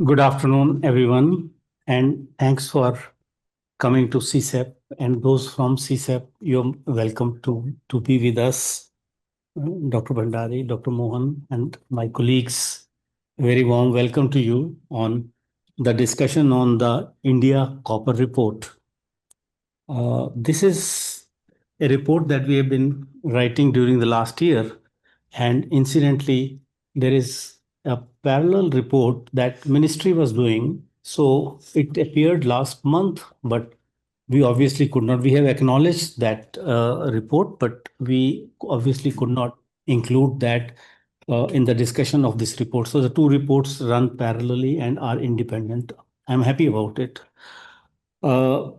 Good afternoon, everyone, and thanks for coming to CSEP. And those from CSEP, you're welcome to be with us, Dr. Bhandari, Dr. Mohan, and my colleagues. A very warm welcome to you on the discussion on the India Copper Report. This is a report that we have been writing during the last year, and incidentally, there is a parallel report that ministry was doing. So it appeared last month, but we obviously could not. We have acknowledged that report, but we obviously could not include that in the discussion of this report. So the two reports run parallelly and are independent. I'm happy about it. Uh,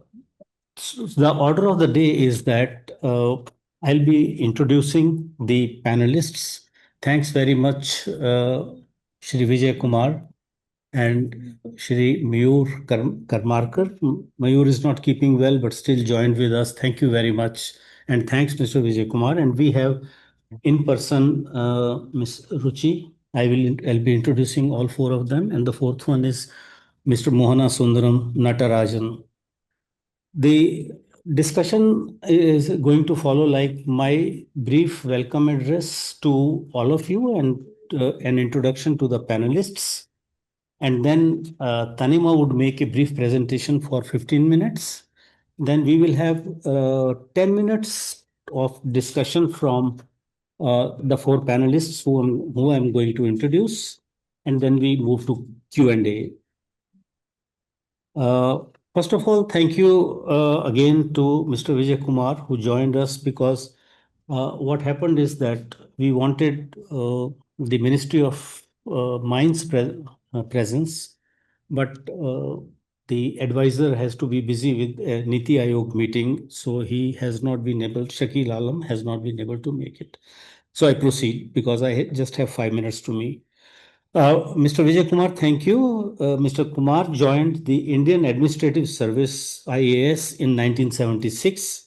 so the order of the day is that I'll be introducing the panelists. Thanks very much, Shri Vijay Kumar and Shri Mayur Karmarkar. Mayur is not keeping well, but still joined with us. Thank you very much. And thanks, Mr. Vijay Kumar. And we have in person Ms. Ruchi. I'll be introducing all four of them. And the fourth one is Mr. Mohanasundaram Natarajan. The discussion is going to follow like my brief welcome address to all of you and an introduction to the panelists. And then Tanima would make a brief presentation for 15 minutes. Then we will have 10 minutes of discussion from the four panelists who I'm going to introduce. And then we move to Q&A. First of all, thank you again to Mr. Vijay Kumar, who joined us because what happened is that we wanted the Ministry of Mines presence, but the advisor has to be busy with a Niti Aayog meeting, so he has not been able, Shakil Alam has not been able to make it. So I proceed because I just have 5 minutes to me. Mr. Vijay Kumar, thank you. Mr. Kumar joined the Indian Administrative Service IAS in 1976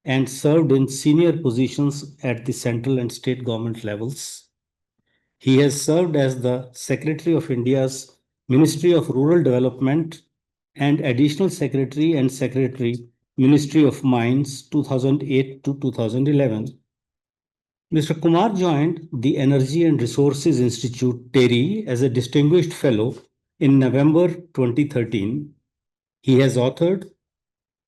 and served in senior positions at the central and state government levels. He has served as the Secretary of India's Ministry of Rural Development and Additional Secretary and Secretary, Ministry of Mines 2008 to 2011. Mr. Kumar joined the Energy and Resources Institute, TERI, as a distinguished fellow in November 2013. He has authored,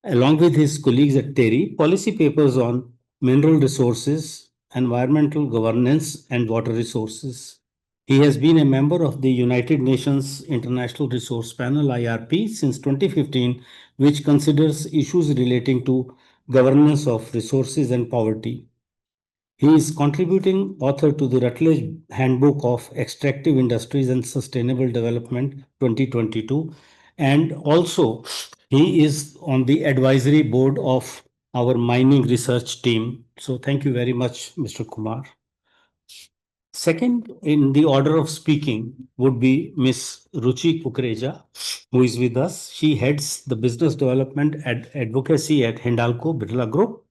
along with his colleagues at TERI, policy papers on mineral resources, environmental governance, and water resources. He has been a member of the United Nations International Resource Panel, IRP, since 2015, which considers issues relating to governance of resources and poverty. He is contributing author to the Rutledge Handbook of Extractive Industries and Sustainable Development 2022. And also, he is on the advisory board of our mining research team. So thank you very much, Mr. Kumar. Second in the order of speaking would be Ms. Ruchi Kukreja, who is with us. She heads the business development and advocacy at Hindalco Birla Group.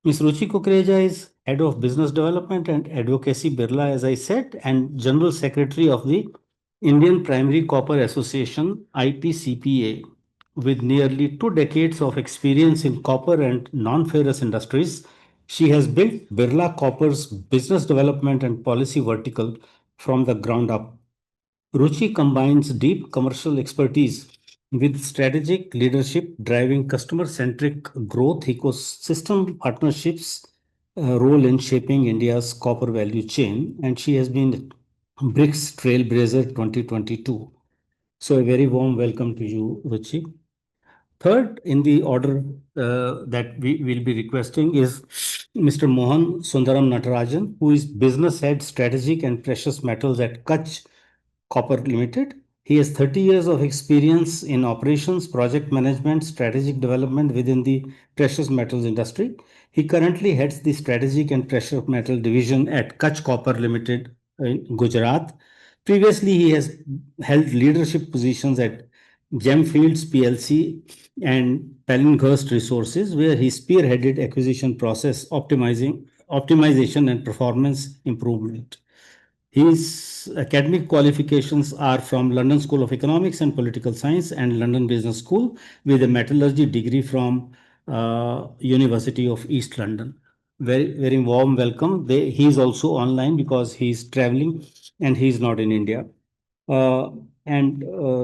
Ms. Ruchi Kukreja is Head of Business Development and Advocacy Birla, as I said, and General Secretary of the Indian Primary Copper Association, IPCPA. With nearly 2 decades of experience in copper and non-ferrous industries, she has built Birla Copper's business development and policy vertical from the ground up. Ruchi combines deep commercial expertise with strategic leadership, driving customer-centric growth ecosystem partnerships, role in shaping India's copper value chain, and she has been BRICS Trailblazer 2022. So a very warm welcome to you, Ruchi. Third, in the order that we will be requesting is Mr. Mohan Sundaram Natarajan, who is Business Head Strategic and Precious Metals at Kutch Copper Limited. He has 30 years of experience in operations, project management, strategic development within the precious metals industry. He currently heads the strategic and precious metal division at Kutch Copper Limited in Gujarat. Previously, he has held leadership positions at Gemfields PLC and Pallinghurst Resources, where he spearheaded acquisition process optimization and performance improvement. His academic qualifications are from London School of Economics and Political Science and London Business School with a metallurgy degree from University of East London. Very, very warm welcome. He is also online because he is traveling and he is not in India. And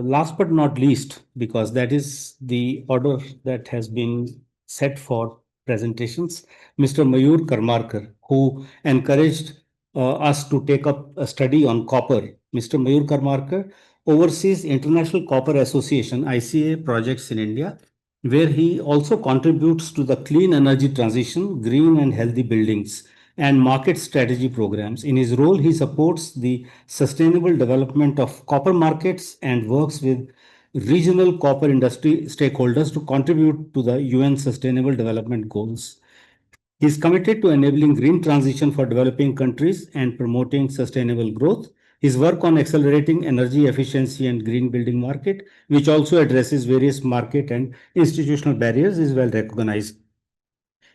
last but not least, because that is the order that has been set for presentations, Mr. Mayur Karmarkar, who encouraged us to take up a study on copper. Mr. Mayur Karmarkar oversees International Copper Association ICA projects in India, where he also contributes to the clean energy transition, green and healthy buildings, and market strategy programs. In his role, he supports the sustainable development of copper markets and works with regional copper industry stakeholders to contribute to the UN Sustainable Development Goals. He is committed to enabling green transition for developing countries and promoting sustainable growth. His work on accelerating energy efficiency and green building market, which also addresses various market and institutional barriers, is well recognized.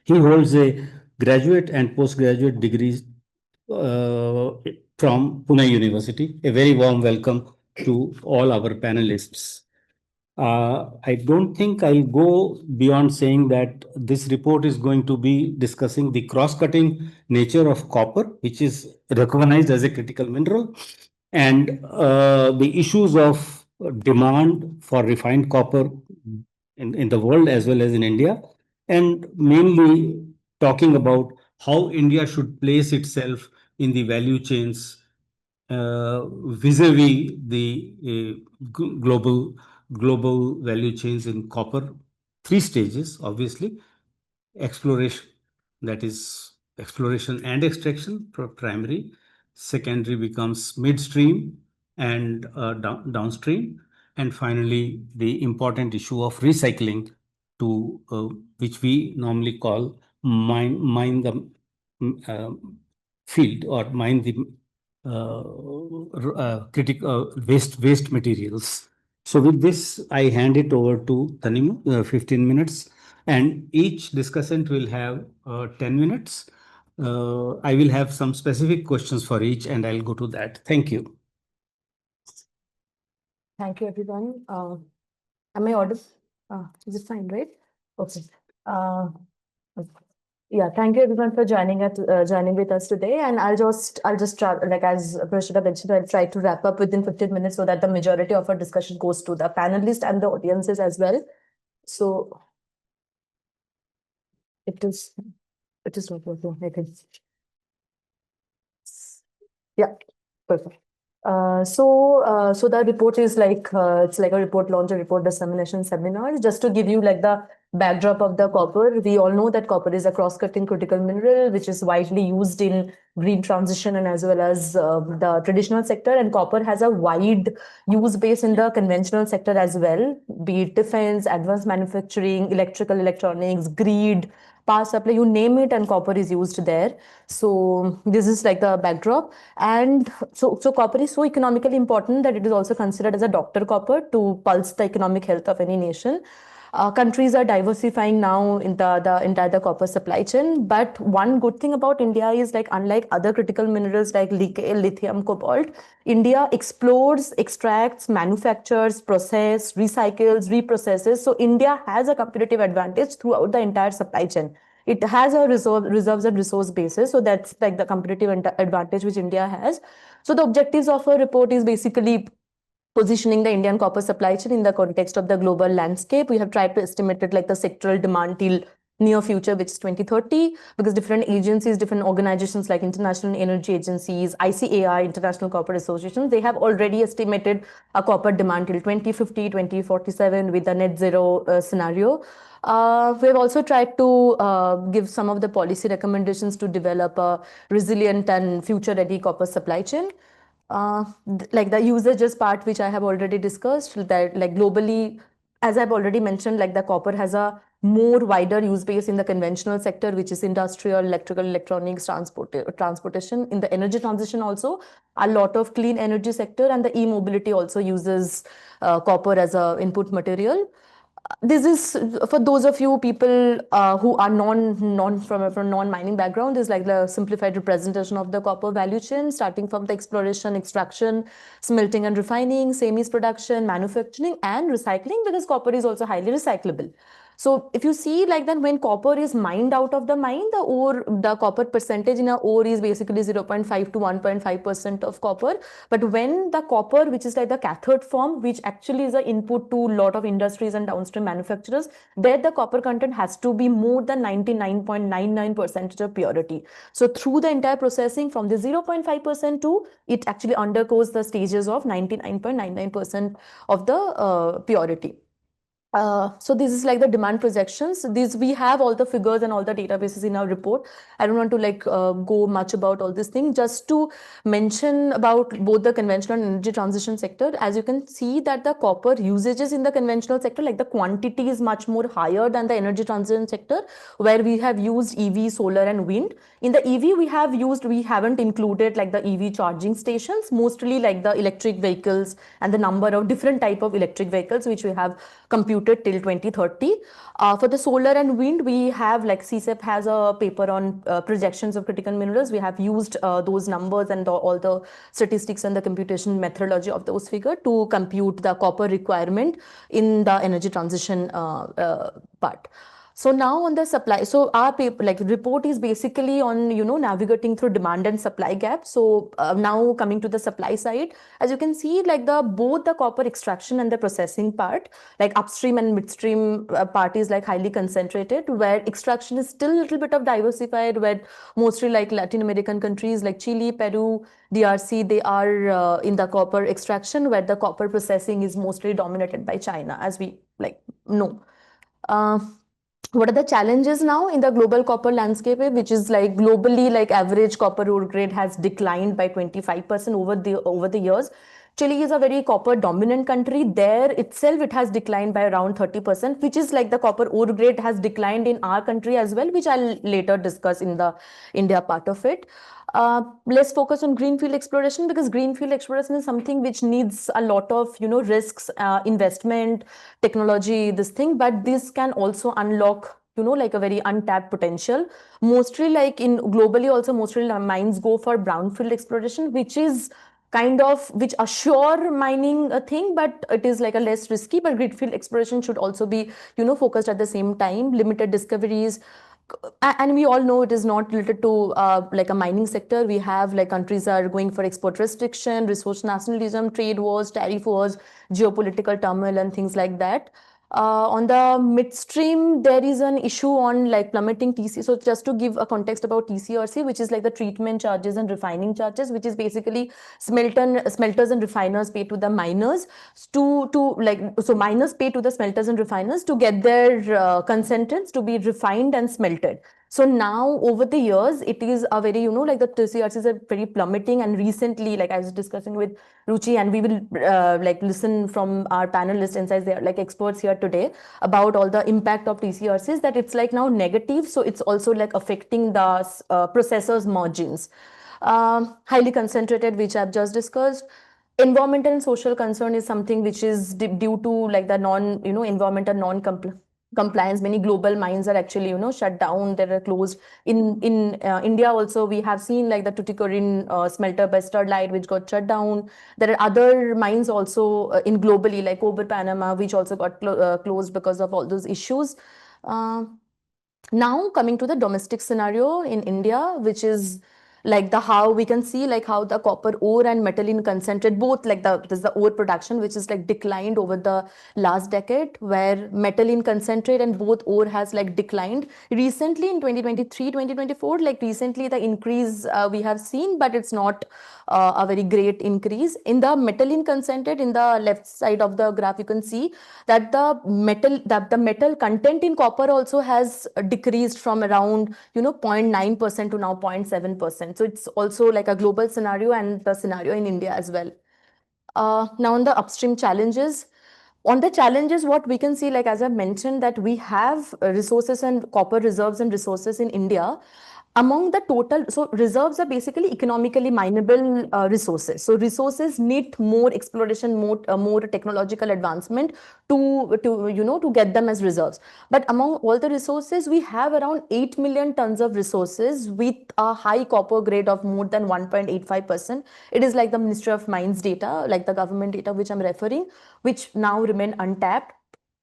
He holds a graduate and postgraduate degrees from Pune University. A very warm welcome to all our panelists. I don't think I'll go beyond saying that this report is going to be discussing the cross-cutting nature of copper, which is recognized as a critical mineral, and the issues of demand for refined copper in the world as well as in India, and mainly talking about how India should place itself in the value chains vis-a-vis the global value chains in copper. Three stages, obviously: exploration, that is exploration and extraction, primary; secondary becomes midstream and downstream; and finally the important issue of recycling, to which we normally call mine the field, or mine the critical waste materials. So with this, I hand it over to Tanima, 15 minutes, and each discussant will have 10 minutes. I will have some specific questions for each, and I'll go to that. Thank you. Thank you, everyone. Am I audible? Is it fine, right? Okay. Yeah, thank you everyone for joining with us today. And I'll just try, like as Prashita mentioned, I'll try to wrap up within 15 minutes so that the majority of our discussion goes to the panelists and the audiences as well. So it is not working, I think. Yeah, perfect. So the report is like it's like a report launch, a report dissemination seminar. Just to give you like the backdrop of the copper, we all know that copper is a cross-cutting critical mineral, which is widely used in green transition and as well as the traditional sector. And copper has a wide use base in the conventional sector as well, be it defense, advanced manufacturing, electrical, electronics, grid, power supply, you name it, and copper is used there. So this is like the backdrop. And so copper is so economically important that it is also considered as a doctor copper to pulse the economic health of any nation. Countries are diversifying now in the entire copper supply chain. But one good thing about India is, like, unlike other critical minerals like lithium, cobalt, India explores, extracts, manufactures, processes, recycles, reprocesses. So India has a competitive advantage throughout the entire supply chain. It has a reserves and resource basis. So that's like the competitive advantage which India has. So the objectives of our report is basically positioning the Indian copper supply chain in the context of the global landscape. We have tried to estimate it like the sectoral demand till near future, which is 2030, because different agencies, different organizations like International Energy Agencies, ICAI, International Copper Association, they have already estimated a copper demand till 2050, 2047 with a net zero scenario. We have also tried to give some of the policy recommendations to develop a resilient and future-ready copper supply chain. Like the usages part, which I have already discussed, that like globally, as I've already mentioned, like the copper has a more wider use base in the conventional sector, which is industrial, electrical, electronics, transportation. In the energy transition also, a lot of clean energy sector and the e-mobility also uses copper as a input material. This is for those of you people who are from non-mining background, is like the simplified representation of the copper value chain, starting from the exploration, extraction, smelting and refining, semis production, manufacturing, and recycling, because copper is also highly recyclable. So if you see like that, when copper is mined out of the mine, the copper percentage in a ore is basically 0.5 to 1.5% of copper. But when the copper, which is like the cathode form, which actually is an input to a lot of industries and downstream manufacturers, there the copper content has to be more than 99.99% of purity. So through the entire processing from the 0.5% to, it actually undergoes the stages of 99.99% of the purity. So this is like the demand projections. These, we have all the figures and all the databases in our report. I don't want to like go much about all this thing. Just to mention about both the conventional and energy transition sector, as you can see that the copper usages in the conventional sector, like the quantity is much more higher than the energy transition sector, where we have used EV, solar and wind. In the EV, we haven't included like the EV charging stations, mostly like the electric vehicles and the number of different type of electric vehicles, which we have computed till 2030. For the solar and wind, we have like CSEP has a paper on projections of critical minerals. We have used those numbers and all the statistics and the computation methodology of those figures to compute the copper requirement in the energy transition part. So now on the supply, so our paper, like report is basically on, navigating through demand and supply gap. So now coming to the supply side, as you can see, like both the copper extraction and the processing part, like upstream and midstream part is like highly concentrated, where extraction is still a little bit of diversified, where mostly like Latin American countries like Chile, Peru, DRC, they are in the copper extraction, where the copper processing is mostly dominated by China, as we like know. What are the challenges now in the global copper landscape, which is like globally, like average copper ore grade has declined by 25% over the years. Chile is a very copper dominant country. There itself, it has declined by around 30%, which is like the copper ore grade has declined in our country as well, which I'll later discuss in the India part of it. Let's focus on greenfield exploration, because greenfield exploration is something which needs a lot of risks, investment, technology, this thing, but this can also unlock like a very untapped potential. Mostly like in globally also, mostly mines go for brownfield exploration, which is kind of which assure mining a thing, but it is like a less risky. But greenfield exploration should also be focused at the same time. Limited discoveries, and we all know it is not related to like a mining sector. We have like countries are going for export restriction, resource nationalism, trade wars, tariff wars, geopolitical turmoil and things like that. On the midstream, there is an issue on like plummeting TC. So just to give a context about TCRC, which is like the treatment charges and refining charges, which is basically smelters and refiners pay to the miners so miners pay to the smelters and refiners to get their concentrates to be refined and smelted. So now over the years, it is a very, like the TCRCs are very plummeting. And recently, like I was discussing with Ruchi, and we will like listen from our panelists inside, they are like experts here today about all the impact of TCRCs, that it's like now negative. So it's also like affecting the processors' margins. Highly concentrated, which I've just discussed. Environmental and social concern is something which is due to like the environmental non-compliance. Many global mines are actually shut down, they are closed. In India also, we have seen like the Tuticorin smelter by Sterlite, which got shut down. There are other mines also in globally, like Cobre Panama, which also got closed because of all those issues. Now coming to the domestic scenario in India, which is like the how we can see like how the copper ore and metal in concentrate, both like there's the ore production, which is like declined over the last decade, where metal in concentrate and both ore has like declined recently in 2023 2024. Like recently the increase we have seen, but it's not a very great increase. In the metal in concentrate, in the left side of the graph, you can see that the metal content in copper also has decreased from around 0.9% to now 0.7%. So it's also like a global scenario and the scenario in India as well. Now on the upstream challenges. On the challenges, what we can see, like as I mentioned, that we have resources and copper reserves and resources in India. Among the total, so reserves are basically economically mineable resources. So resources need more exploration, more technological advancement to get them as reserves. But among all the resources, we have around 8 million tons of resources with a high copper grade of more than 1.85%. It is like the Ministry of Mines data, like the government data which I'm referring, which now remain untapped.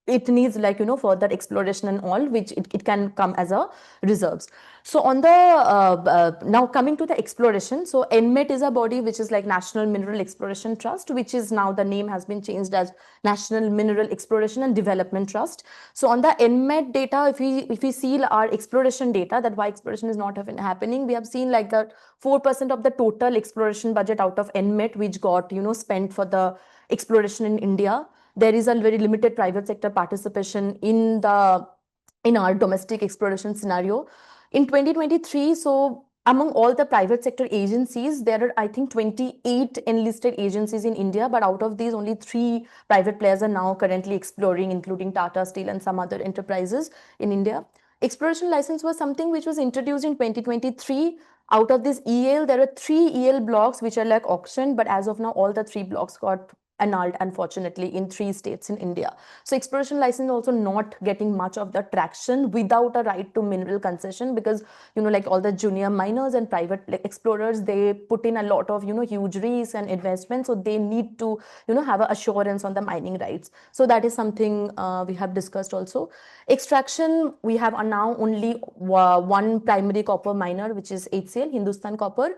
It needs further exploration and all, which it can come as a reserves. So on the now coming to the exploration, so NMET is a body which is like National Mineral Exploration Trust, which is now the name has been changed as National Mineral Exploration and Development Trust. So on the NMET data, if we see our exploration data, that why exploration is not happening, we have seen like the 4% of the total exploration budget out of NMET which got spent for the exploration in India. There is a very limited private sector participation in our domestic exploration scenario. In 2023, so among all the private sector agencies, there are, I think, 28 enlisted agencies in India, but out of these, only 3 private players are now currently exploring, including Tata Steel and some other enterprises in India. Exploration license was something which was introduced in 2023. Out of this EL, there are 3 EL blocks which are like auctioned, but as of now, all the 3 blocks got annulled, unfortunately, in 3 states in India. So exploration license also not getting much of the traction without a right to mineral concession, because like all the junior miners and private explorers, they put in a lot of huge risks and investment, so they need to have an assurance on the mining rights. So that is something we have discussed also. Extraction, we have now only one primary copper miner, which is HCL, Hindustan Copper.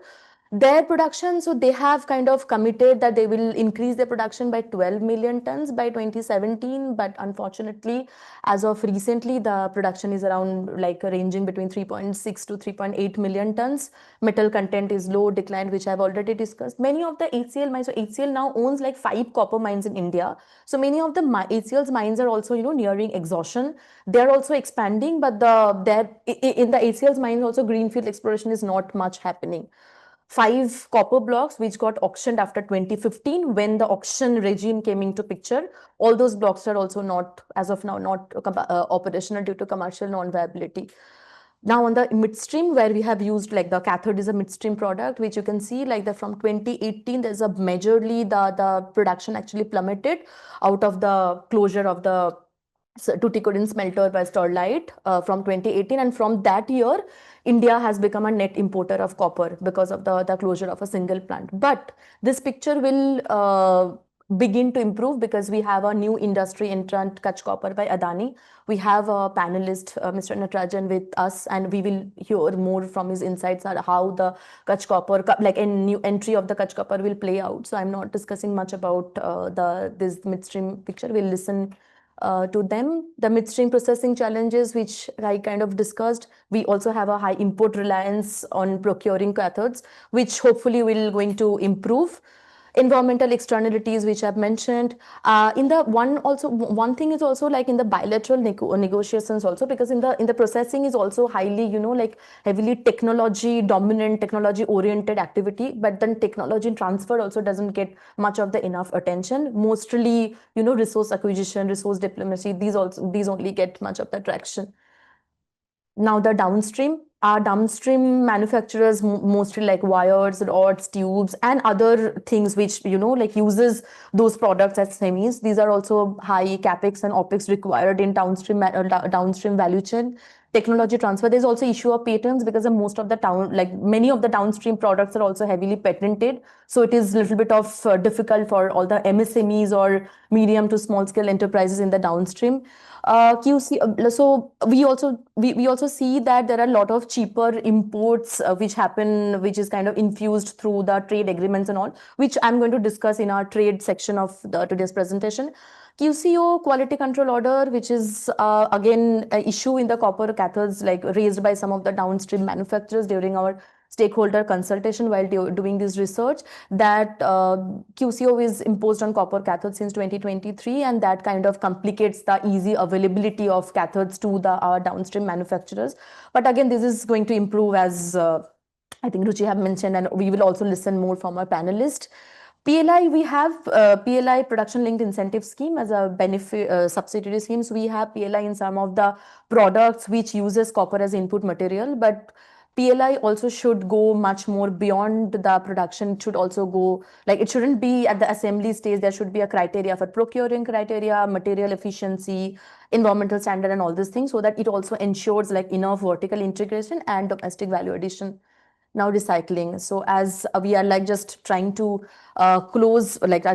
Their production, so they have kind of committed that they will increase their production by 12 million tons by 2017, but unfortunately, as of recently, the production is around like ranging between 3.6 to 3.8 million tons. Metal content is low, declined, which I've already discussed. Many of the HCL mines, so HCL now owns like 5 copper mines in India. So many of the HCL's mines are also nearing exhaustion. They're also expanding, but in the HCL's mines also greenfield exploration is not much happening. 5 copper blocks which got auctioned after 2015 when the auction regime came into picture. All those blocks are also not, as of now, not operational due to commercial non-viability. Now on the midstream, where we have used like the cathode is a midstream product, which you can see like that from 2018, there's a majorly the production actually plummeted out of the closure of the Tuticorin smelter by Sterlite from 2018, and from that year India has become a net importer of copper because of the closure of a single plant. But this picture will begin to improve because we have a new industry entrant, Kutch Copper by Adani. We have a panelist, Mr. Natarajan, with us, and we will hear more from his insights on how the Kutch Copper, like a new entry of the Kutch Copper, will play out. So I'm not discussing much about this midstream picture. We'll listen to them. The midstream processing challenges, which I kind of discussed, we also have a high import reliance on procuring cathodes, which hopefully will going to improve. Environmental externalities, which I've mentioned. In the one thing is also like in the bilateral negotiations also, because in the processing is also highly, like heavily technology dominant, technology oriented activity, but then technology transfer also doesn't get much of the enough attention. Mostly, resource acquisition, resource diplomacy, these only get much of the traction. Now the downstream, our downstream manufacturers mostly like wires, rods, tubes, and other things which like uses those products as semis. These are also high capex and opex required in downstream value chain. Technology transfer, there's also issue of patents because most of the many of the downstream products are also heavily patented. So it is a little bit of difficult for all the MSMEs or medium to small scale enterprises in the downstream. QC, so we also see that there are a lot of cheaper imports which happen, which is kind of infused through the trade agreements and all, which I'm going to discuss in our trade section of today's presentation. QCO, quality control order, which is again an issue in the copper cathodes, like raised by some of the downstream manufacturers during our stakeholder consultation while doing this research, that QCO is imposed on copper cathodes since 2023, and that kind of complicates the easy availability of cathodes to our downstream manufacturers. But again, this is going to improve, as I think Ruchi have mentioned, and we will also listen more from our panelist. PLI, we have PLI, production linked incentive scheme, as a benefit subsidiary schemes. We have PLI in some of the products which uses copper as input material, but PLI also should go much more beyond the production. It should also go, like, it shouldn't be at the assembly stage. There should be a criteria for procuring criteria, material efficiency, environmental standard, and all these things, so that it also ensures like enough vertical integration and domestic value addition. Now recycling. So as we are like just trying to close like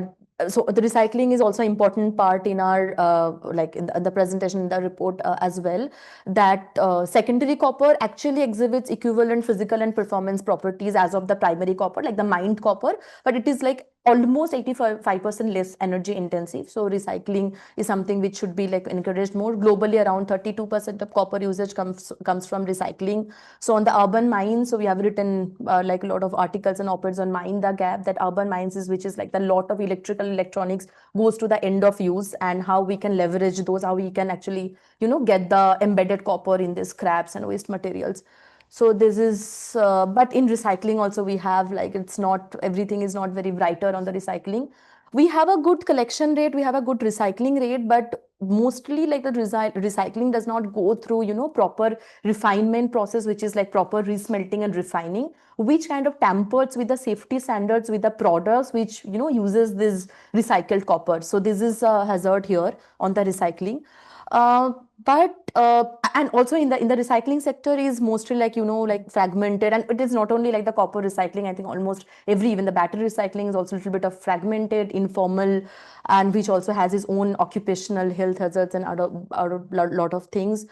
so the recycling is also an important part in our like in the presentation, in the report as well, that secondary copper actually exhibits equivalent physical and performance properties as of the primary copper, like the mined copper, but it is like almost 85% less energy intensive. So recycling is something which should be like encouraged more. Globally, around 32% of copper usage comes from recycling. So on the urban mines, so we have written like a lot of articles and op-eds on Mind the Gap, that urban mines is, which is like the lot of electrical electronics goes to the end of use, and how we can leverage those, how we can actually, you know, get the embedded copper in these scraps and waste materials. So this is, but in recycling also we have like, it's not, everything is not very brighter on the recycling. We have a good collection rate, we have a good recycling rate, but mostly like the recycling does not go through, you know, proper refinement process, which is like proper resmelting and refining, which kind of tampers with the safety standards with the products which, you know, uses this recycled copper. So this is a hazard here on the recycling. But and also in the recycling sector is mostly like, you know, like fragmented, and it is not only like the copper recycling. I think almost every, even the battery recycling is also a little bit of fragmented, informal, and which also has its own occupational health hazards and other lot of things.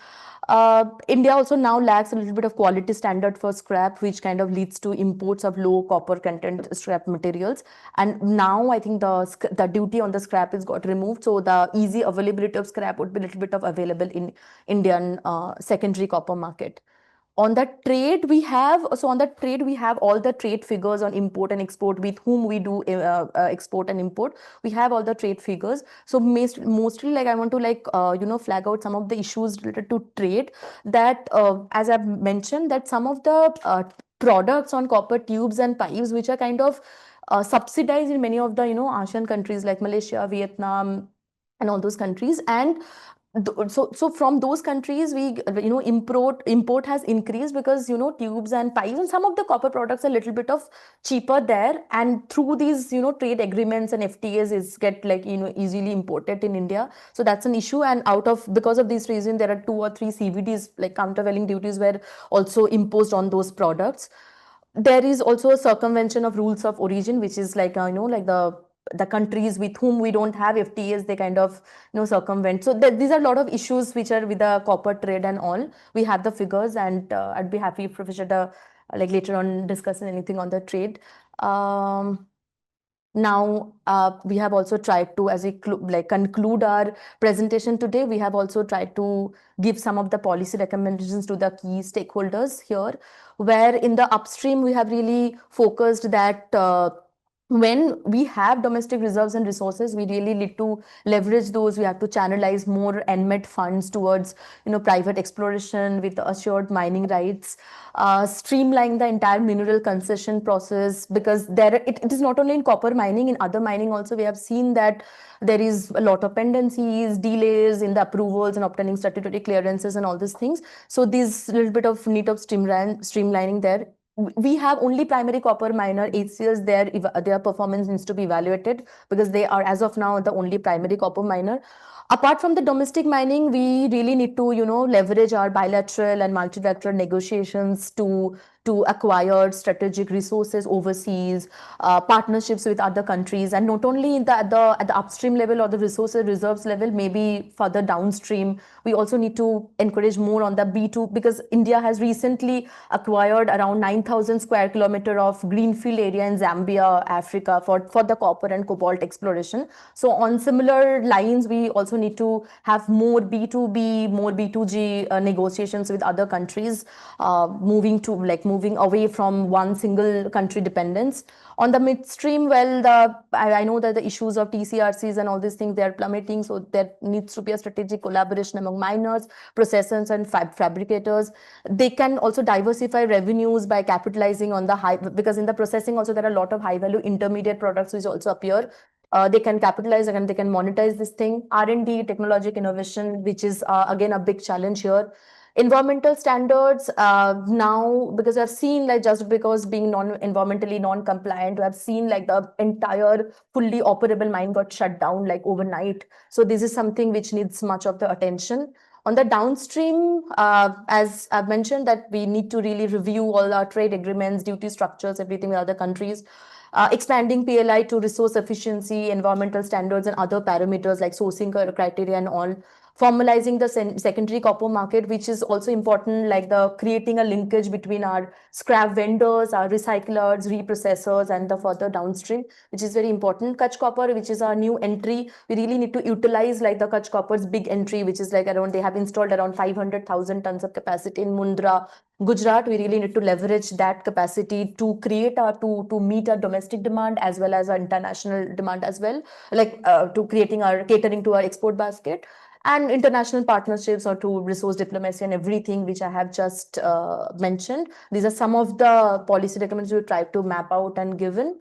India also now lacks a little bit of quality standard for scrap, which kind of leads to imports of low copper content scrap materials. And now I think the duty on the scrap is got removed, so the easy availability of scrap would be a little bit of available in Indian secondary copper market. On the trade we have, so on the trade we have all the trade figures on import and export, with whom we do export and import. We have all the trade figures. So mostly like I want to like you know, flag out some of the issues related to trade, that as I've mentioned, that some of the products on copper tubes and pipes which are kind of subsidized in many of the, you know, ASEAN countries like Malaysia, Vietnam, and all those countries. And so from those countries we, you know, import has increased, because, you know, tubes and pipes and some of the copper products are a little bit of cheaper there, and through these, you know, trade agreements and FTAs is get like, you know, easily imported in India. So that's an issue, and out of, because of this reason, there are 2 or 3 CVDs, like countervailing duties, were also imposed on those products. There is also a circumvention of rules of origin, which is like, you know, like the countries with whom we don't have FTAs, they kind of, you know, circumvent. So these are a lot of issues which are with the copper trade and all. We have the figures, and I'd be happy if Professor like later on discussing anything on the trade. Now, we have also tried to, as we like conclude our presentation today, we have also tried to give some of the policy recommendations to the key stakeholders here, where in the upstream, we have really focused that when we have domestic reserves and resources, we really need to leverage those. We have to channelize more NMET funds towards, you know, private exploration with assured mining rights, streamline the entire mineral concession process, because it is not only in copper mining, in other mining also we have seen that there is a lot of pendencies, delays in the approvals and obtaining statutory clearances and all these things. So this little bit of need of streamlining there. We have only primary copper miner HCS, their performance needs to be evaluated, because they are as of now the only primary copper miner. Apart from the domestic mining, we really need to, you know, leverage our bilateral and multilateral negotiations to acquire strategic resources overseas, partnerships with other countries, and not only in at the upstream level or the resources reserves level, maybe further downstream. We also need to encourage more on the B2, because India has recently acquired around 9,000 square kilometer of greenfield area in Zambia, Africa, for the copper and cobalt exploration. So on similar lines, we also need to have more B2B, more B2G negotiations with other countries, moving away from one single country dependence. On the midstream, well, I know that the issues of TCRCs and all these things, they are plummeting. So there needs to be a strategic collaboration among miners, processors, and fabricators. They can also diversify revenues by capitalizing on the high, because in the processing also there are a lot of high value intermediate products which also appear. They can capitalize and they can monetize this thing. R&D, technological innovation, which is again a big challenge here. Environmental standards, now, because I've seen, like, just because being environmentally non-compliant, I've seen like the entire fully operable mine got shut down like overnight. So this is something which needs much of the attention. On the downstream, as I've mentioned, that we need to really review all our trade agreements, duty structures, everything with other countries. Expanding PLI to resource efficiency, environmental standards, and other parameters like sourcing criteria and all. Formalizing the secondary copper market, which is also important, like the creating a linkage between our scrap vendors, our recyclers, reprocessors, and the further downstream, which is very important. Kutch Copper, which is our new entry, we really need to utilize like the Kutch Copper's big entry, which is like around, they have installed around 500,000 tons of capacity in Mundra, Gujarat. We really need to leverage that capacity to create our to meet our domestic demand as well as our international demand as well, like to creating our catering to our export basket, and international partnerships or to resource diplomacy and everything which I have just mentioned. These are some of the policy documents we try to map out and given.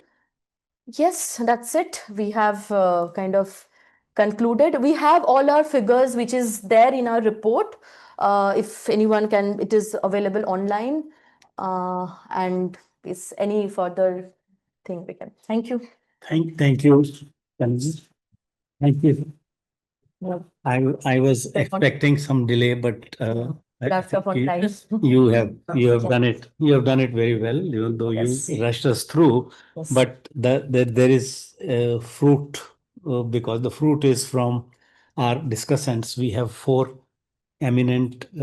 Yes, that's it. We have kind of concluded. We have all our figures which is there in our report. If anyone can, it is available online. And is any further thing we can. Thank you. Thank you. Thank you. I was expecting some delay, but I think you have done it. You have done it very well, even though you rushed us through. But there is fruit because the fruit is from our discussants. We have four eminent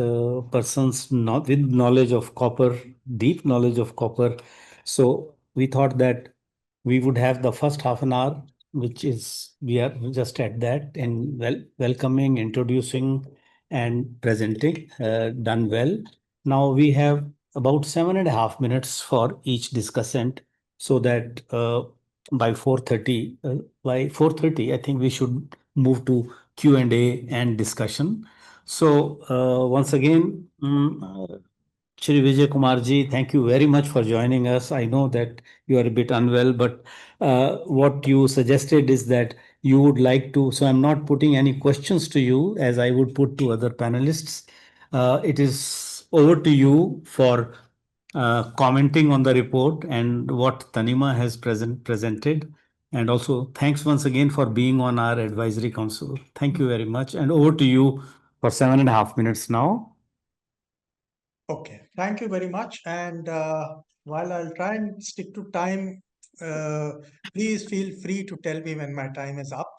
persons not with knowledge of copper, deep knowledge of copper. So we thought that we would have the first half an hour, which is we are just at that and welcoming, introducing, and presenting, done well. Now we have about 7.5 minutes for each discussant, so that by 4:30, I think we should move to Q&A and discussion. So once again, Shri Vijay Kumar ji, thank you very much for joining us. I know that you are a bit unwell, but what you suggested is that you would like to. So I'm not putting any questions to you as I would put to other panelists. It is over to you for commenting on the report and what Tanima has presented. And also, thanks once again for being on our advisory council. Thank you very much. And over to you for 7.5 minutes now. Okay, thank you very much. And while I'll try and stick to time, please feel free to tell me when my time is up.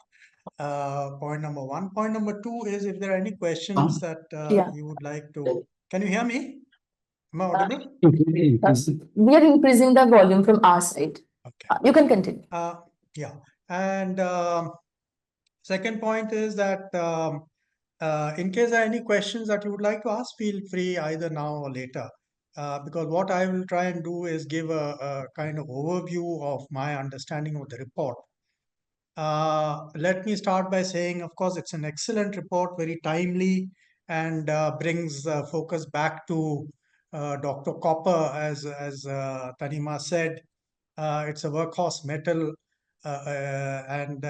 Point number one. Point number two is if there are any questions that you would like to. Can you hear me? Am I audible? We are increasing the volume from our side. Okay. You can continue. Yeah. And second point is that in case there are any questions that you would like to ask, feel free either now or later. Because what I will try and do is give a kind of overview of my understanding of the report. Let me start by saying, of course, it's an excellent report, very timely, and brings focus back to Dr. Copper, as Tanima said. It's a workhorse metal, and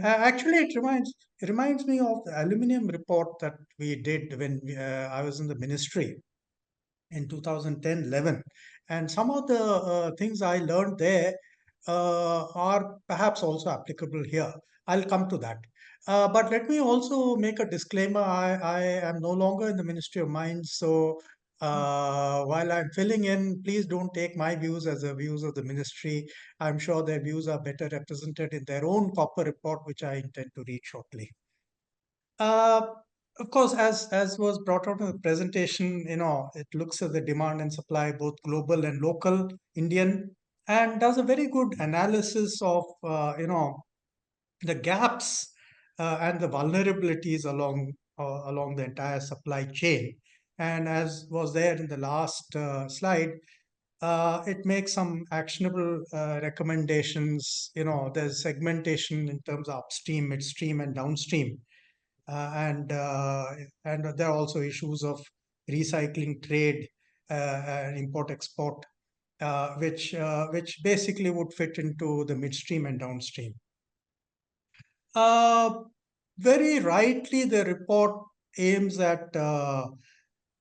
actually it reminds me of the aluminum report that we did when I was in the ministry in 2010-11, and some of the things I learned there are perhaps also applicable here. I'll come to that. But let me also make a disclaimer. I am no longer in the Ministry of Mines, so while I'm filling in, please don't take my views as the views of the ministry. I'm sure their views are better represented in their own copper report, which I intend to read shortly. Of course, as was brought out in the presentation, it looks at the demand and supply, both global and local, Indian, and does a very good analysis of, the gaps and the vulnerabilities along the entire supply chain. And as was there in the last slide, it makes some actionable recommendations. There's segmentation in terms of upstream, midstream, and downstream. And there are also issues of recycling trade and import-export, which basically would fit into the midstream and downstream. Very rightly, the report aims at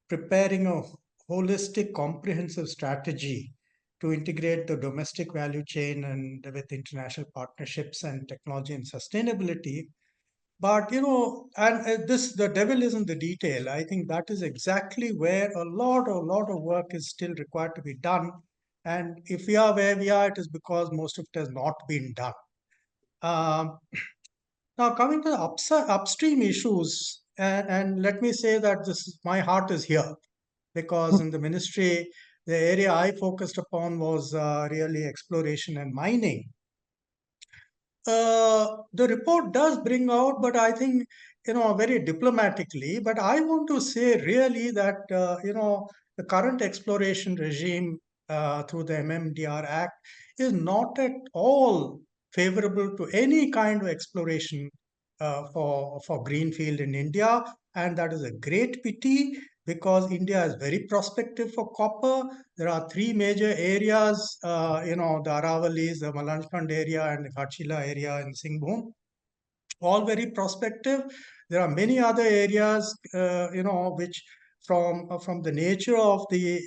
preparing a holistic, comprehensive strategy to integrate the domestic value chain and with international partnerships and technology and sustainability. But and this, the devil is in the detail. I think that is exactly where a lot of work is still required to be done. And if we are where we are, it is because most of it has not been done. Um, Now, coming to the upstream issues, and let me say that my heart is here, because in the ministry, the area I focused upon was really exploration and mining. The report does bring out, but I think, very diplomatically, but I want to say really that, the current exploration regime through the MMDR Act is not at all favorable to any kind of exploration for greenfield in India. And that is a great pity, because India is very prospective for copper. There are three major areas, the Aravalis, the Malanchkhand area, and the Ghachila area in Singhbhum, all very prospective. There are many other areas, which from the nature of the,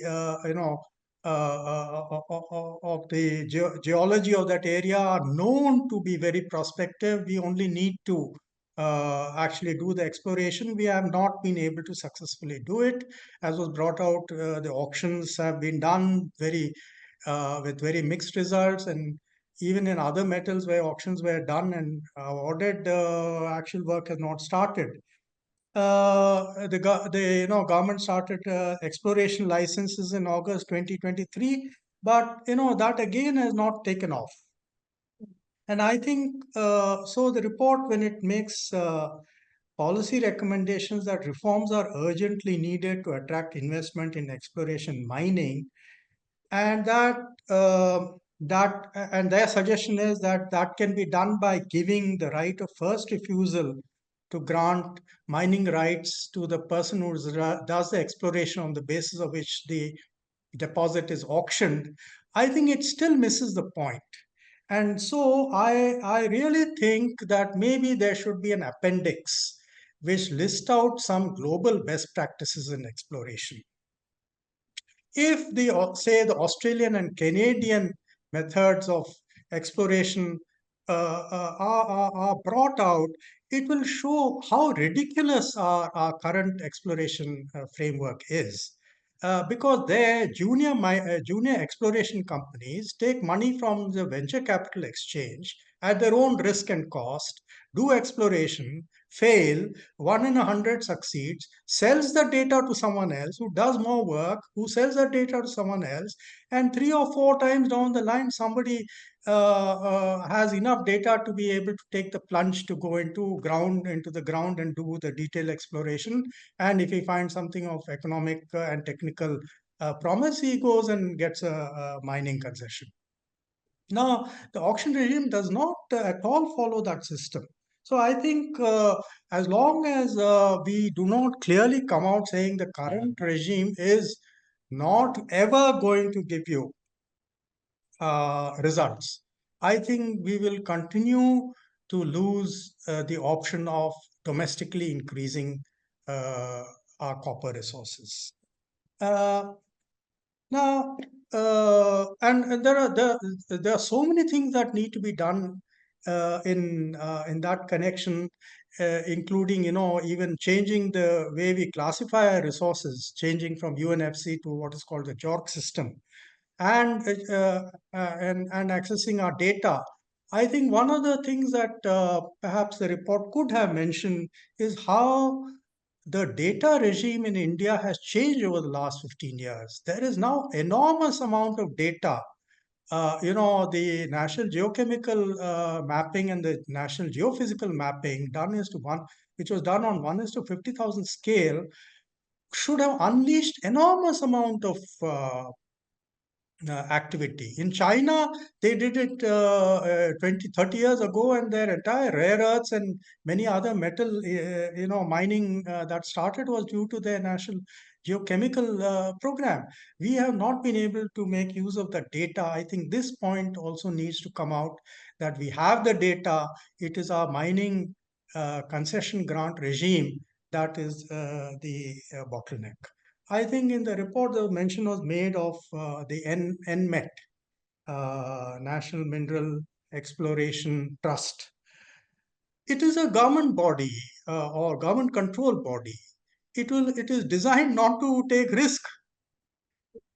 of the geology of that area are known to be very prospective. We only need to actually do the exploration. We have not been able to successfully do it. As was brought out, the auctions have been done with very mixed results, and even in other metals where auctions were done and awarded, actual work has not started. The government started exploration licenses in August 2023, but that again has not taken off. And I think so. The report, when it makes policy recommendations that reforms are urgently needed to attract investment in exploration mining, and and their suggestion is that that can be done by giving the right of first refusal to grant mining rights to the person who does the exploration on the basis of which the deposit is auctioned. I think it still misses the point. And so I really think that maybe there should be an appendix which lists out some global best practices in exploration. If the, say, the Australian and Canadian methods of exploration are brought out, it will show how ridiculous our current exploration framework is. Because their junior exploration companies take money from the venture capital exchange at their own risk and cost, do exploration, fail, 1 in 100 succeeds, sells the data to someone else who does more work, who sells the data to someone else, and 3 or 4 times down the line, somebody has enough data to be able to take the plunge to go into the ground and do the detailed exploration. And if he finds something of economic and technical promise, he goes and gets a mining concession. Now, the auction regime does not at all follow that system. So I think as long as we do not clearly come out saying the current regime is not ever going to give you results, I think we will continue to lose the option of domestically increasing our copper resources. Now, and there are so many things that need to be done in that connection, including even changing the way we classify our resources, changing from UNFC to what is called the JORC system, and and accessing our data. I think one of the things that perhaps the report could have mentioned is how the data regime in India has changed over the last 15 years. There is now enormous amount of data. The national geochemical mapping and the national geophysical mapping which was done on 1:50,000 scale, should have unleashed enormous amount of activity. In China, they did it 20, 30 years ago, and their entire rare earths and many other metal, mining that started was due to their national geochemical program. We have not been able to make use of the data. I think this point also needs to come out, that we have the data. It is our mining concession grant regime That is the bottleneck. I think in the report, the mention was made of the NMET, National Mineral Exploration Trust. It is a government body or government control body. It is designed not to take risk,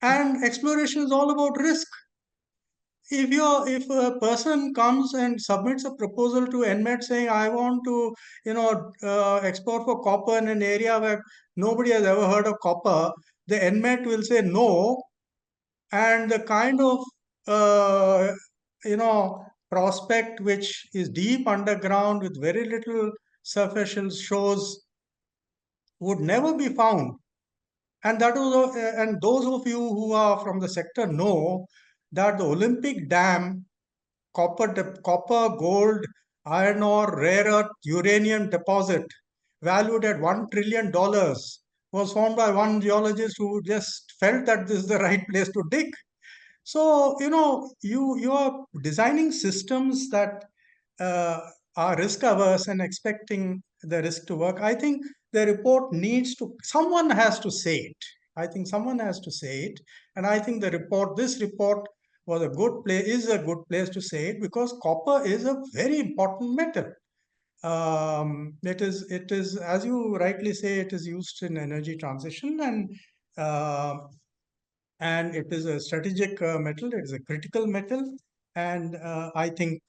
and exploration is all about risk. If a person comes and submits a proposal to NMET saying, I want to export for copper in an area where nobody has ever heard of copper, the NMET will say no, and the kind of uh, prospect which is deep underground with very little superficial shows would never be found. And and those of you who are from the sector know that the Olympic Dam copper, gold, iron ore, rare earth, uranium deposit valued at $1 trillion was found by one geologist who just felt that this is the right place to dig. So, you are designing systems that uh, are risk averse and expecting the risk to work. I think the report someone has to say it. I think someone has to say it. And I think this report is a good place to say it, because copper is a very important metal. It is, as you rightly say, it is used in energy transition, uh, and it is a strategic metal. It is a critical metal, and I think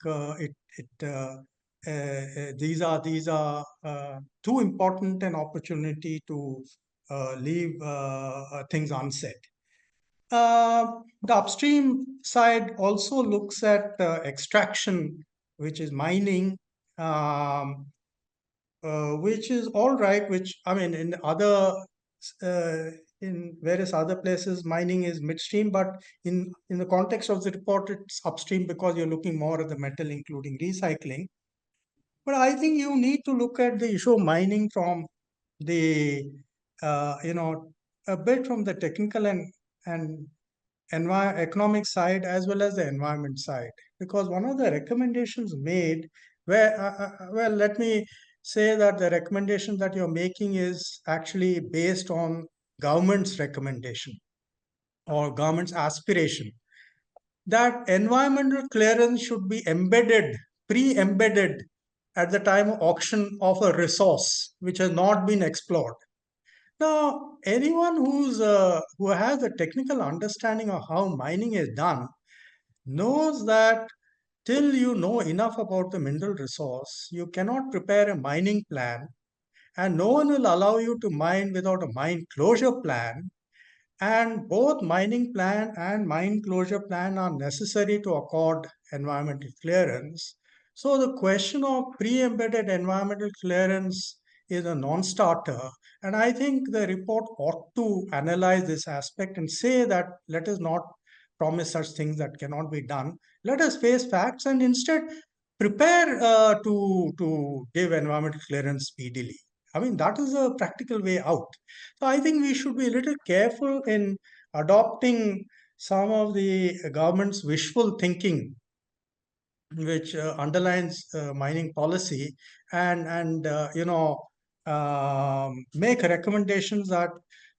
these are too important an opportunity to leave things unsaid. The upstream side also looks at extraction, which is mining, um, which is all right. Which, I mean, uh, in various other places, mining is midstream, but in the context of the report, it's upstream because you're looking more at the metal, including recycling. But I think you need to look at the issue of mining from the a bit from the technical and economic side as well as the environment side, because one of the recommendations made well, let me say that the recommendation that you're making is actually based on government's recommendation or government's aspiration, that environmental clearance should be pre-embedded at the time of auction of a resource which has not been explored. Now, anyone who has a technical understanding of how mining is done knows that till you know enough about the mineral resource, you cannot prepare a mining plan, and no one will allow you to mine without a mine closure plan. And both mining plan and mine closure plan are necessary to accord environmental clearance. So the question of pre-embedded environmental clearance is a non-starter. And I think the report ought to analyze this aspect and say that let us not promise such things that cannot be done. Let us face facts and instead prepare to give environmental clearance speedily. I mean, that is a practical way out. So I think we should be a little careful in adopting some of the government's wishful thinking, which underlines mining policy, and make recommendations that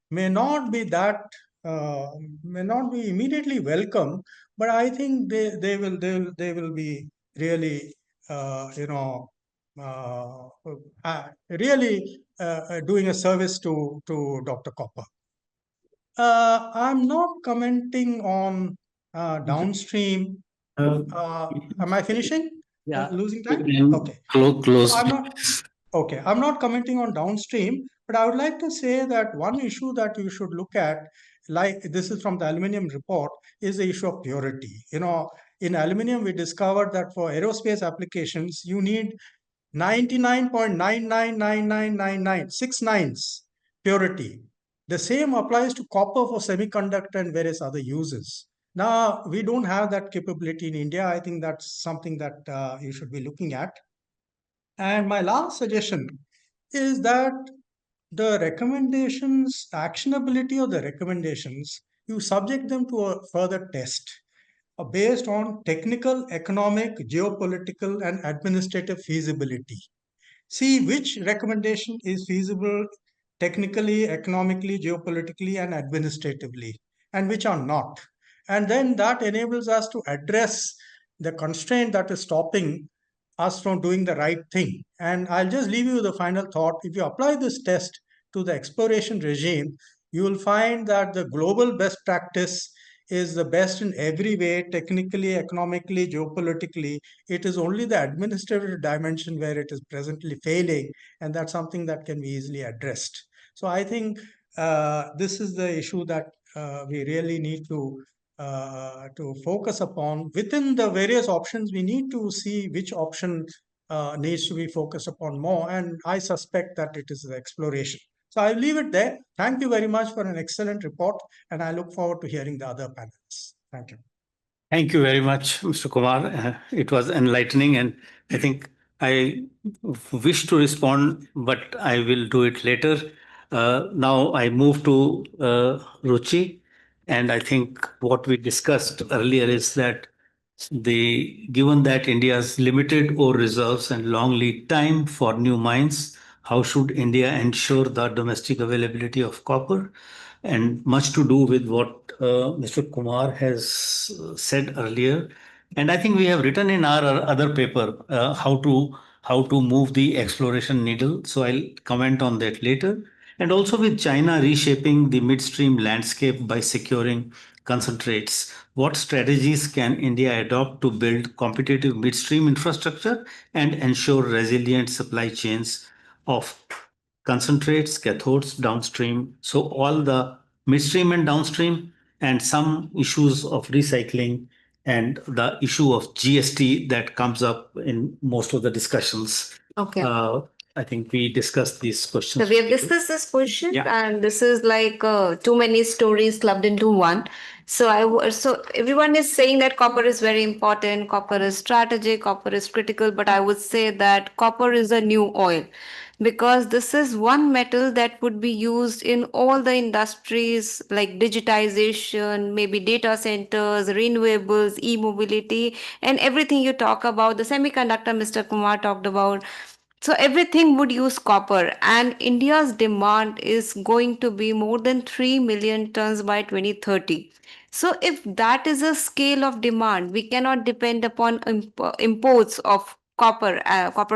may not be that may not be immediately welcome, but I think they will be really uh, really doing a service to Dr. Copper. I'm not commenting on downstream. Am I finishing? Yeah. Losing time? Okay. Close. So I'm not commenting on downstream, but I would like to say that one issue that you should look at, like this is from the aluminium report, is the issue of purity. In aluminium, we discovered that for aerospace applications, you need 99.999999, 6 nines purity. The same applies to copper for semiconductor and various other uses. Now, we don't have that capability in India. I think that's something that you should be looking at. And my last suggestion is that the recommendations, actionability of the recommendations, you subject them to a further test based on technical, economic, geopolitical, and administrative feasibility. see which recommendation is feasible technically, economically, geopolitically, and administratively, and which are not. And then that enables us to address the constraint that is stopping us from doing the right thing. And I'll just leave you with the final thought. If you apply this test to the exploration regime, you will find that the global best practice is the best in every way, technically, economically, geopolitically. It is only the administrative dimension where it is presently failing, and that's something that can be easily addressed. So I think this is the issue that we really need to focus upon. Within the various options, we need to see which option needs to be focused upon more, and I suspect that it is the exploration. So I'll leave it there. Thank you very much for an excellent report, and I look forward to hearing the other panelists. Thank you. Thank you very much, Mr. Kumar. It was enlightening, and I think I wish to respond, but I will do it later. Now I move to Ruchi, and I think what we discussed earlier is that given that India's limited ore reserves and long lead time for new mines, how should India ensure the domestic availability of copper? And much to do with what Mr. Kumar has said earlier. And I think we have written in our other paper how to move the exploration needle. So I'll comment on that later. And also with China reshaping the midstream landscape by securing concentrates, what strategies can India adopt to build competitive midstream infrastructure and ensure resilient supply chains of concentrates, cathodes, downstream? So all the midstream and downstream, and some issues of recycling and the issue of GST that comes up in most of the discussions. Okay. I think we discussed these questions. So we have discussed this question, Yeah. and this is like too many stories clubbed into one. So everyone is saying that copper is very important, copper is strategic, copper is critical, but I would say that copper is a new oil, because this is one metal that would be used in all the industries like digitization, maybe data centers, renewables, e-mobility, and everything you talk about. The semiconductor Mr. Kumar talked about. So everything would use copper, and India's demand is going to be more than 3 million tons by 2030. So if that is a scale of demand, we cannot depend upon imports of copper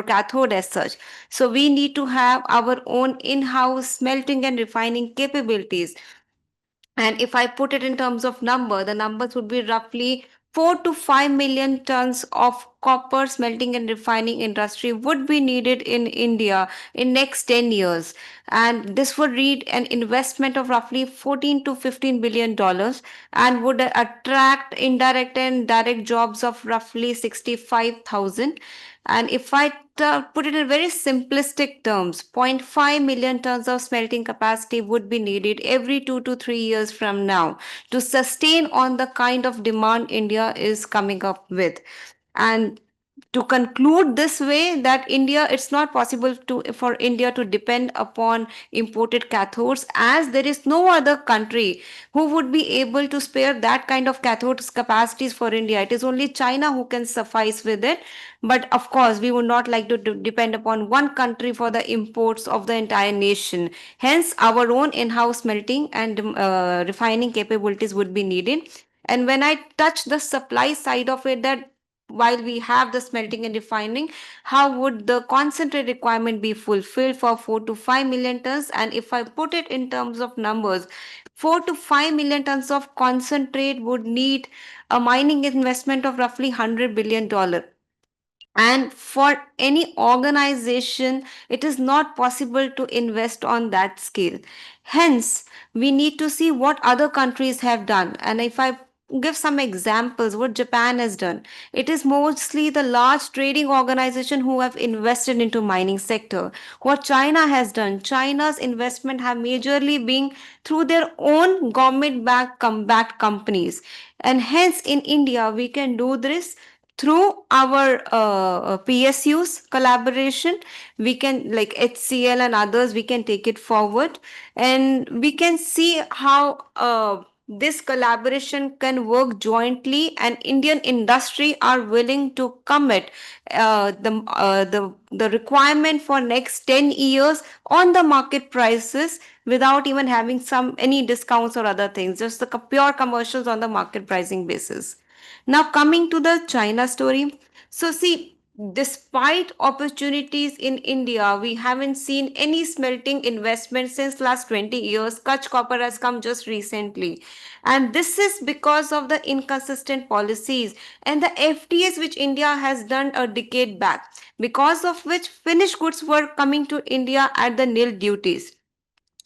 cathode as such. So we need to have our own in-house smelting and refining capabilities. And if I put it in terms of number, the numbers would be roughly 4 to 5 million tons of copper smelting and refining industry would be needed in India in next 10 years. And this would need an investment of roughly 14 to 15 billion dollars, and would attract indirect and direct jobs of roughly 65,000. And if I put it in very simplistic terms, 0.5 million tons of smelting capacity would be needed every 2 to 3 years from now to sustain on the kind of demand India is coming up with. And to conclude this way, that India, it's not possible for India to depend upon imported cathodes, as there is no other country who would be able to spare that kind of cathodes capacities for India. It is only China who can suffice with it. But of course, we would not like to depend upon one country for the imports of the entire nation. Hence, our own in-house smelting and refining capabilities would be needed. And when I touch the supply side of it, that while we have the smelting and refining, how would the concentrate requirement be fulfilled for 4 to 5 million tons? And if I put it in terms of numbers, 4 to 5 million tons of concentrate would need a mining investment of roughly $100 billion. And for any organization, it is not possible to invest on that scale. Hence, we need to see what other countries have done. And if I give some examples, what Japan has done, it is mostly the large trading organization who have invested into mining sector. What China has done, China's investment have majorly been through their own government backed companies. And hence, in India, we can do this through our PSUs collaboration. We can, like HCL and others, we can take it forward, and we can see how this collaboration can work jointly and Indian industry are willing to commit the requirement for next 10 years on the market prices without even having any discounts or other things, just the pure commercials on the market pricing basis. Now coming to the China story. So see, despite opportunities in India, we haven't seen any smelting investment since last 20 years. Kutch copper has come just recently. And this is because of the inconsistent policies and the FTAs which India has done a decade back, because of which finished goods were coming to India at the nil duties,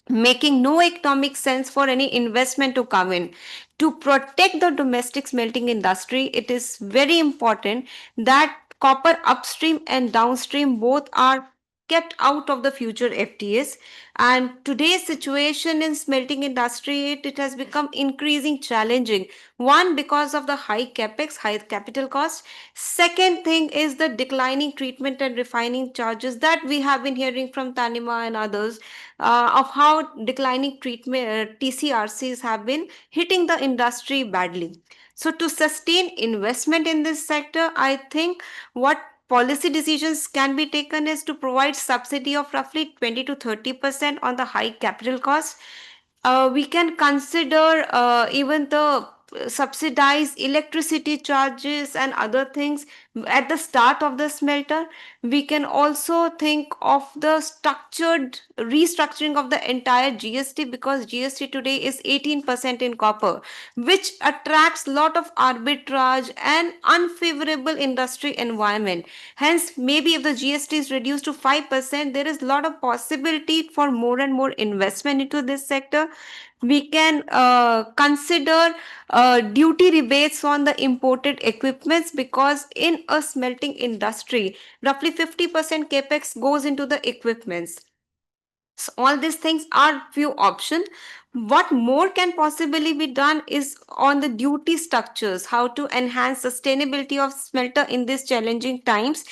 making no economic sense for any investment to come in. To protect the domestic smelting industry, it is very important that copper upstream and downstream both are kept out of the future FTAs. And today's situation in smelting industry, it has become increasing challenging. One, because of the high capex, high capital cost. Second thing is the declining treatment and refining charges that we have been hearing from Tanima and others, of how declining treatment TCRCs have been hitting the industry badly. So to sustain investment in this sector, I think what policy decisions can be taken is to provide subsidy of roughly 20 to 30% on the high capital cost. We can consider even the subsidized electricity charges and other things at the start of the smelter. We can also think of the structured restructuring of the entire GST, because GST today is 18% in copper, which attracts lot of arbitrage and unfavorable industry environment. Hence, maybe if the GST is reduced to 5%, there is a lot of possibility for more and more investment into this sector. We can consider duty rebates on the imported equipments, because in a smelting industry, roughly 50% capex goes into the equipments. So all these things are few options. What more can possibly be done is on the duty structures, how to enhance sustainability of smelter in these challenging times.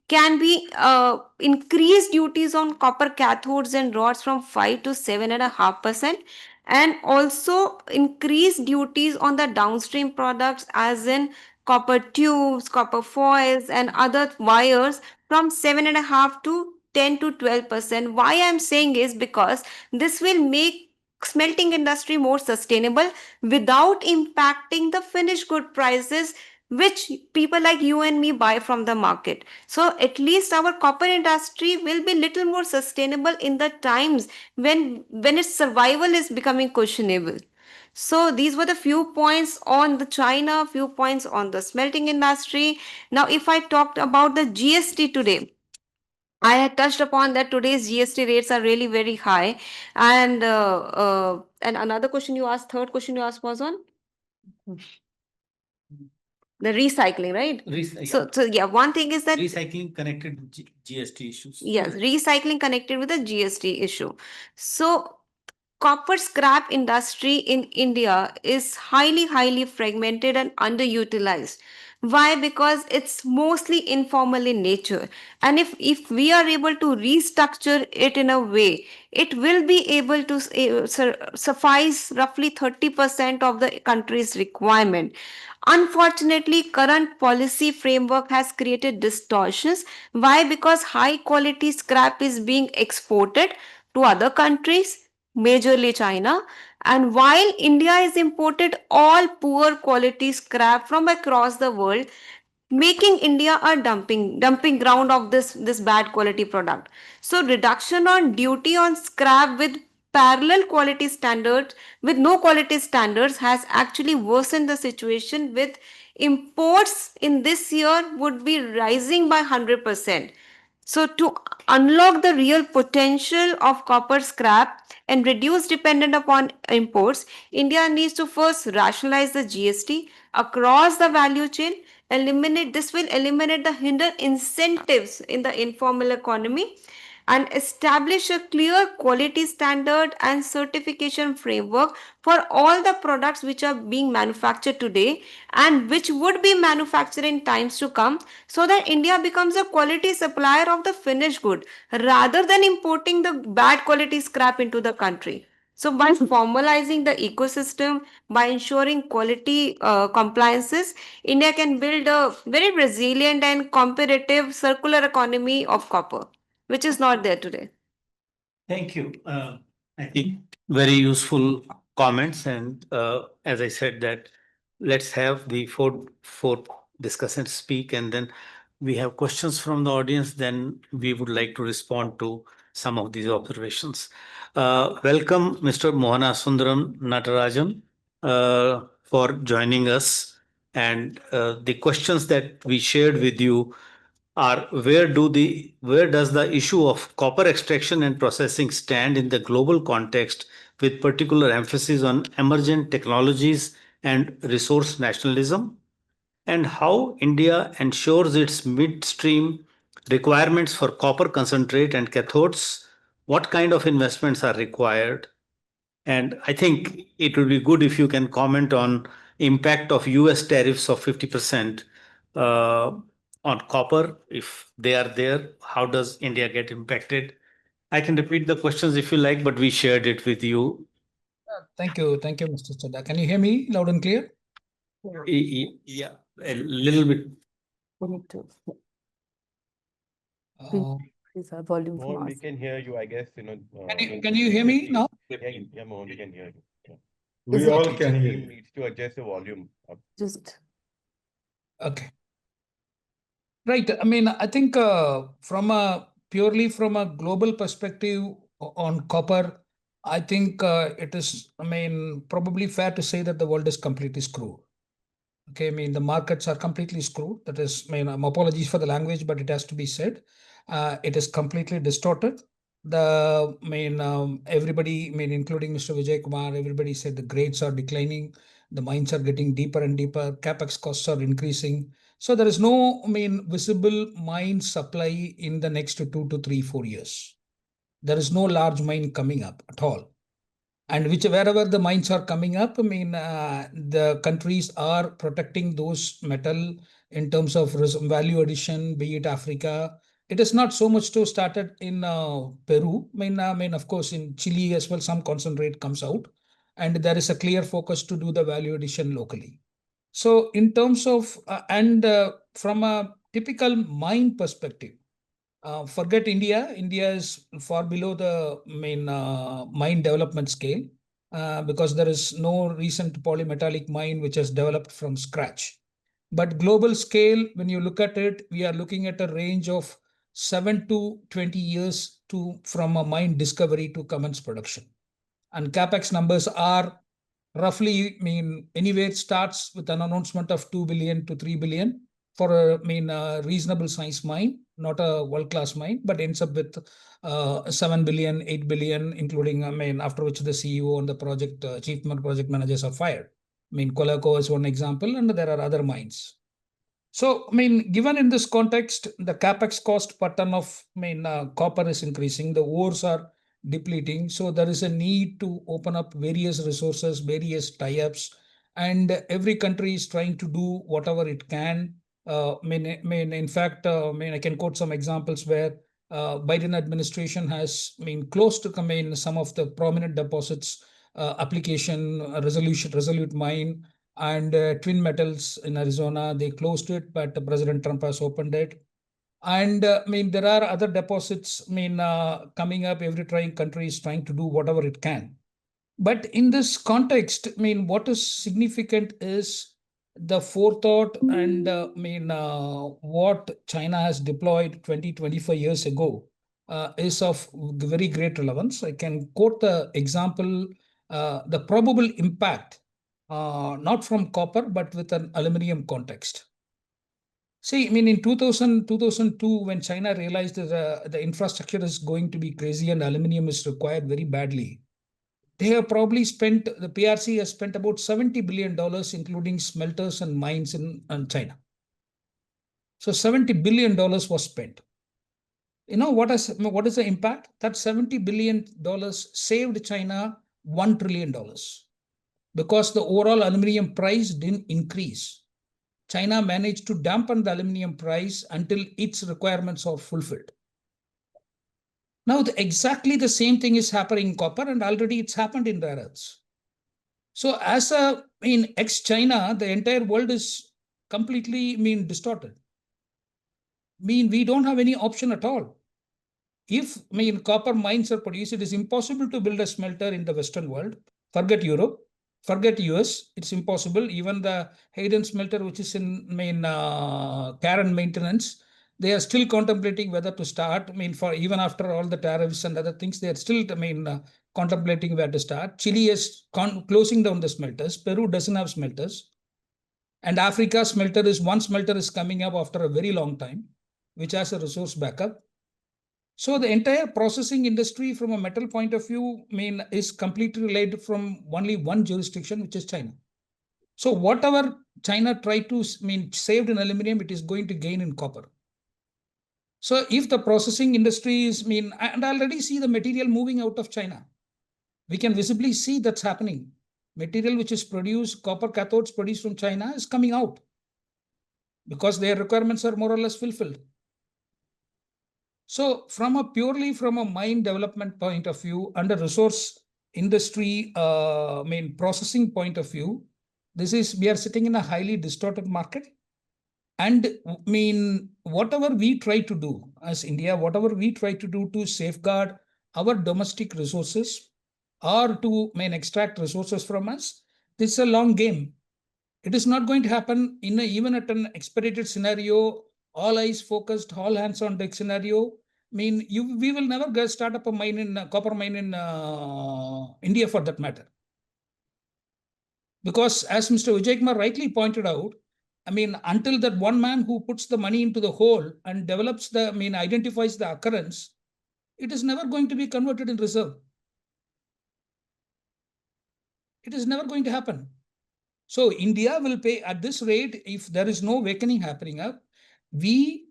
Can be increased duties on copper cathodes and rods from 5 to 7.5%, and also increase duties on the downstream products as in copper tubes, copper foils and other wires from 7.5 to 10 to 12%. Why I'm saying is because this will make smelting industry more sustainable without impacting the finished good prices which people like you and me buy from the market. So at least our copper industry will be little more sustainable in the times when its survival is becoming questionable. So these were the few points on the China, few points on the smelting industry. Now if I talked about the GST today, I had touched upon that today's GST rates are really very high. And another question you asked, third question you asked was on the recycling, right? So yeah, one thing is that Recycling connected with GST issues. yes, recycling connected with the GST issue. So copper scrap industry in India is highly fragmented and underutilized. Why? Because it's mostly informal in nature. And if we are able to restructure it in a way, it will be able to suffice roughly 30% of the country's requirement. Unfortunately, current policy framework has created distortions. Why? Because high quality scrap is being exported to other countries, majorly China, and while India is imported all poor quality scrap from across the world, making India a dumping ground of this bad quality product. So reduction on duty on scrap with parallel quality standards with no quality standards has actually worsened the situation, with imports in this year would be rising by 100%. So, to unlock the real potential of copper scrap and reduce dependence upon imports, India needs to first rationalize the GST across the value chain. This will eliminate the hidden incentives in the informal economy and establish a clear quality standard and certification framework for all the products which are being manufactured today and which would be manufactured in times to come, so that India becomes a quality supplier of the finished good rather than importing the bad quality scrap into the country. So by formalizing the ecosystem, by ensuring quality compliances, India can build a very resilient and competitive circular economy of copper, which is not there today. Thank you. I think very useful comments. And as I said, that let's have the four discussants speak, and then we have questions from the audience. Then we would like to respond to some of these observations. Welcome, Mr. Mohanasundaram Natarajan, for joining us. And the questions that we shared with you are where does the issue of copper extraction and processing stand in the global context, with particular emphasis on emergent technologies and resource nationalism, and how India ensures its midstream requirements for copper concentrate and cathodes, what kind of investments are required. And I think it would be good if you can comment on impact of US tariffs of 50% on copper. If they are there, how does India get impacted? I can repeat the questions if you like, but we shared it with you. Thank you, Mr. Chadha. Can you hear me loud and clear? Yeah, a little bit. We need to Uh, increase our volume Mohan, from we us. can hear you, I guess, can you hear me now? Yeah, Mohan, we can hear you. Yeah. Is We it- all The can hear team you. needs to adjust the volume up. Just Okay. Right. I mean, I think purely from a global perspective on copper, I think it is, I mean, probably fair to say that the world is completely screwed. Okay, I mean, the markets are completely screwed. That is, I mean, apologies for the language, but it has to be said. It is completely distorted. Everybody, I mean, including Mr. Vijay Kumar, everybody said the grades are declining, the mines are getting deeper and deeper, capex costs are increasing. So there is no, I mean, visible mine supply in the next 2 to 3, 4 years. There is no large mine coming up at all. And wherever the mines are coming up, I mean, the countries are protecting those metal in terms of value addition, be it Africa. It is not so much to started in Peru. I mean, of course, in Chile as well, some concentrate comes out, and there is a clear focus to do the value addition locally. So, in terms of from a typical mine perspective, forget India. India is far below the main mine development scale because there is no recent polymetallic mine which has developed from scratch. But global scale, when you look at it, we are looking at a range of 7 to 20 years from a mine discovery to commence production. And capex numbers are roughly, I mean, anywhere it starts with an announcement of 2 billion to 3 billion for a reasonable size mine, not a world-class mine, but ends up with 7 billion, 8 billion, including, I mean, after which the CEO and the project chief project managers are fired. I mean, Colaco is one example, and there are other mines. So, I mean, given in this context, the capex cost per ton of, I mean, copper is increasing, the ores are depleting. So there is a need to open up various resources, various tie-ups, and every country is trying to do whatever it can. In fact, I can quote some examples where Biden administration has, closed to come in some of the prominent deposits, application, Resolute Mine, and Twin Metals in Arizona. They closed it, but President Trump has opened it. And there are other deposits, coming up. Every country is trying to do whatever it can. But in this context, what is significant is the forethought and what China has deployed 20, 25 years ago is of very great relevance. I can quote the example, the probable impact, not from copper, but with an aluminum context. See, in 2002, when China realized that the infrastructure is going to be crazy and aluminum is required very badly, they have probably spent, the PRC has spent about $70 billion, including smelters and mines in China. So $70 billion was spent. You know, what is the impact? That $70 billion saved China $1 trillion because the overall aluminum price didn't increase. China managed to dampen the aluminum price until its requirements are fulfilled. Now, exactly the same thing is happening in copper, and already it's happened in rare earths. So as in ex-China, the entire world is completely distorted. We don't have any option at all. If copper mines are produced, it is impossible to build a smelter in the Western world. Forget Europe, forget US. It's impossible. Even the Hayden smelter, which is in care and maintenance, they are still contemplating whether to start. For even after all the tariffs and other things, they are still contemplating where to start. Chile is closing down the smelters. Peru doesn't have smelters. And Africa smelter is one smelter is coming up after a very long time, which has a resource backup. So the entire processing industry from a metal point of view is completely related from only one jurisdiction, which is China. So whatever China tried to saved in aluminum, it is going to gain in copper. So if the processing industry is and I already see the material moving out of China. We can visibly see that's happening. Material which is produced, copper cathodes produced from China is coming out because their requirements are more or less fulfilled. So purely from a mine development point of view and a resource industry processing point of view, we are sitting in a highly distorted market. And whatever we try to do as India, whatever we try to do to safeguard our domestic resources or to extract resources from us, this is a long game. It is not going to happen even at an expedited scenario, all eyes focused, all hands on deck scenario. We will never start up a copper mine in India for that matter. Because as Mr. Vijay Kumar rightly pointed out, until that one man who puts the money into the hole and develops identifies the occurrence, it is never going to be converted in reserve. It is never going to happen. So India will pay at this rate if there is no awakening happening up. We,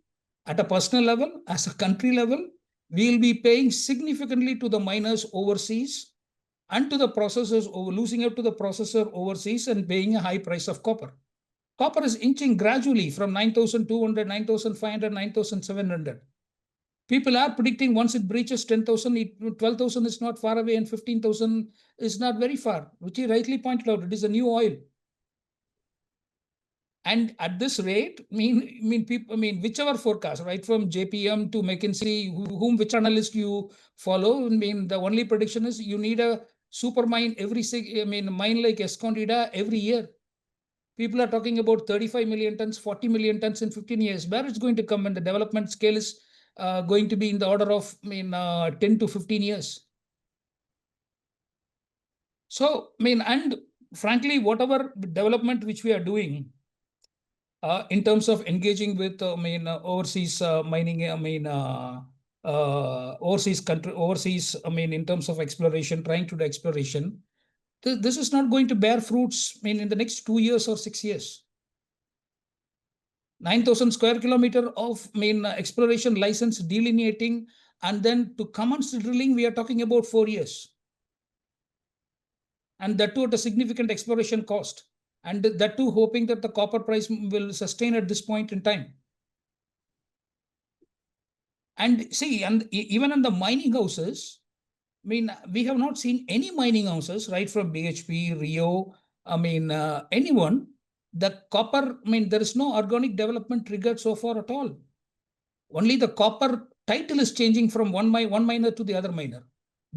at a personal level, as a country level, we will be paying significantly to the miners overseas and to the processors, losing out to the processor overseas and paying a high price of copper. Copper is inching gradually from 9,200, 9,500, 9,700. People are predicting once it breaches 10,000, 12,000 is not far away and 15,000 is not very far, which he rightly pointed out. It is a new oil. And at this rate, people, whichever forecast, right from JPM to McKinsey, which analyst you follow, the only prediction is you need a super mine mine like Escondida every year. People are talking about 35 million tons, 40 million tons in 15 years. Where it's going to come when the development scale is going to be in the order of 10 to 15 years. So, and frankly, whatever development which we are doing, in terms of engaging with overseas mining, overseas country, overseas, in terms of exploration, trying to do exploration, this is not going to bear fruits in the next 2 years or 6 years. 9,000 square kilometer of exploration license delineating, and then to commence drilling, we are talking about 4 years. And that too at a significant exploration cost. And that too hoping that the copper price will sustain at this point in time. And see, and even in the mining houses, we have not seen any mining houses, right from BHP, Rio, anyone, the copper, there is no organic development triggered so far at all. Only the copper title is changing from one miner to the other miner.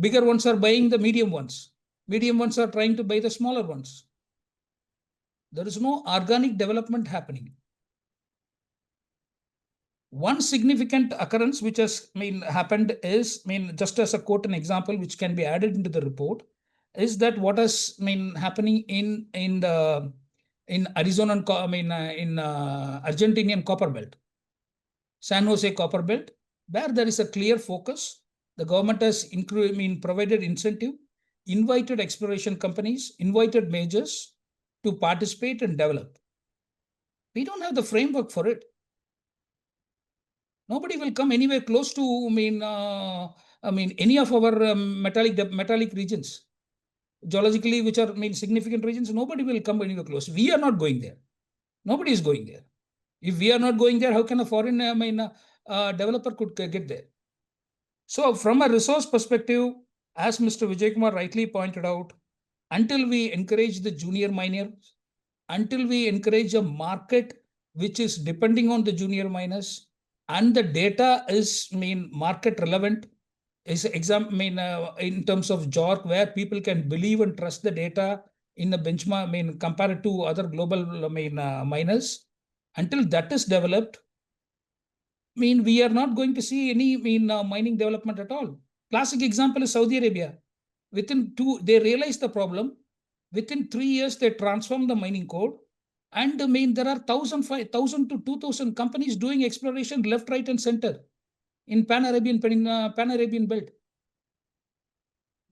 Bigger ones are buying the medium ones. Medium ones are trying to buy the smaller ones. There is no organic development happening. One significant occurrence which has happened is, just as a quote, an example which can be added into the report, is that what has happening in Arizona, in Argentinian copper belt, San Jose copper belt, where there is a clear focus. The government has provided incentive, invited exploration companies, invited majors to participate and develop. We don't have the framework for it. Nobody will come anywhere close to any of our metallic regions, geologically, which are significant regions. Nobody will come anywhere close. We are not going there. Nobody is going there. If we are not going there, how can a foreign developer could get there? So from a resource perspective, as Mr. Vijay Kumar rightly pointed out, until we encourage the junior miners, until we encourage a market which is depending on the junior miners, and the data is market relevant, is in terms of JORC, where people can believe and trust the data in the benchmark, compared to other global miners. Until that is developed, we are not going to see any mining development at all. Classic example is Saudi Arabia. They realized the problem. Within 3 years, they transformed the mining code. And there are 1,000 to 2,000 companies doing exploration left, right, and center in Pan-Arabian belt.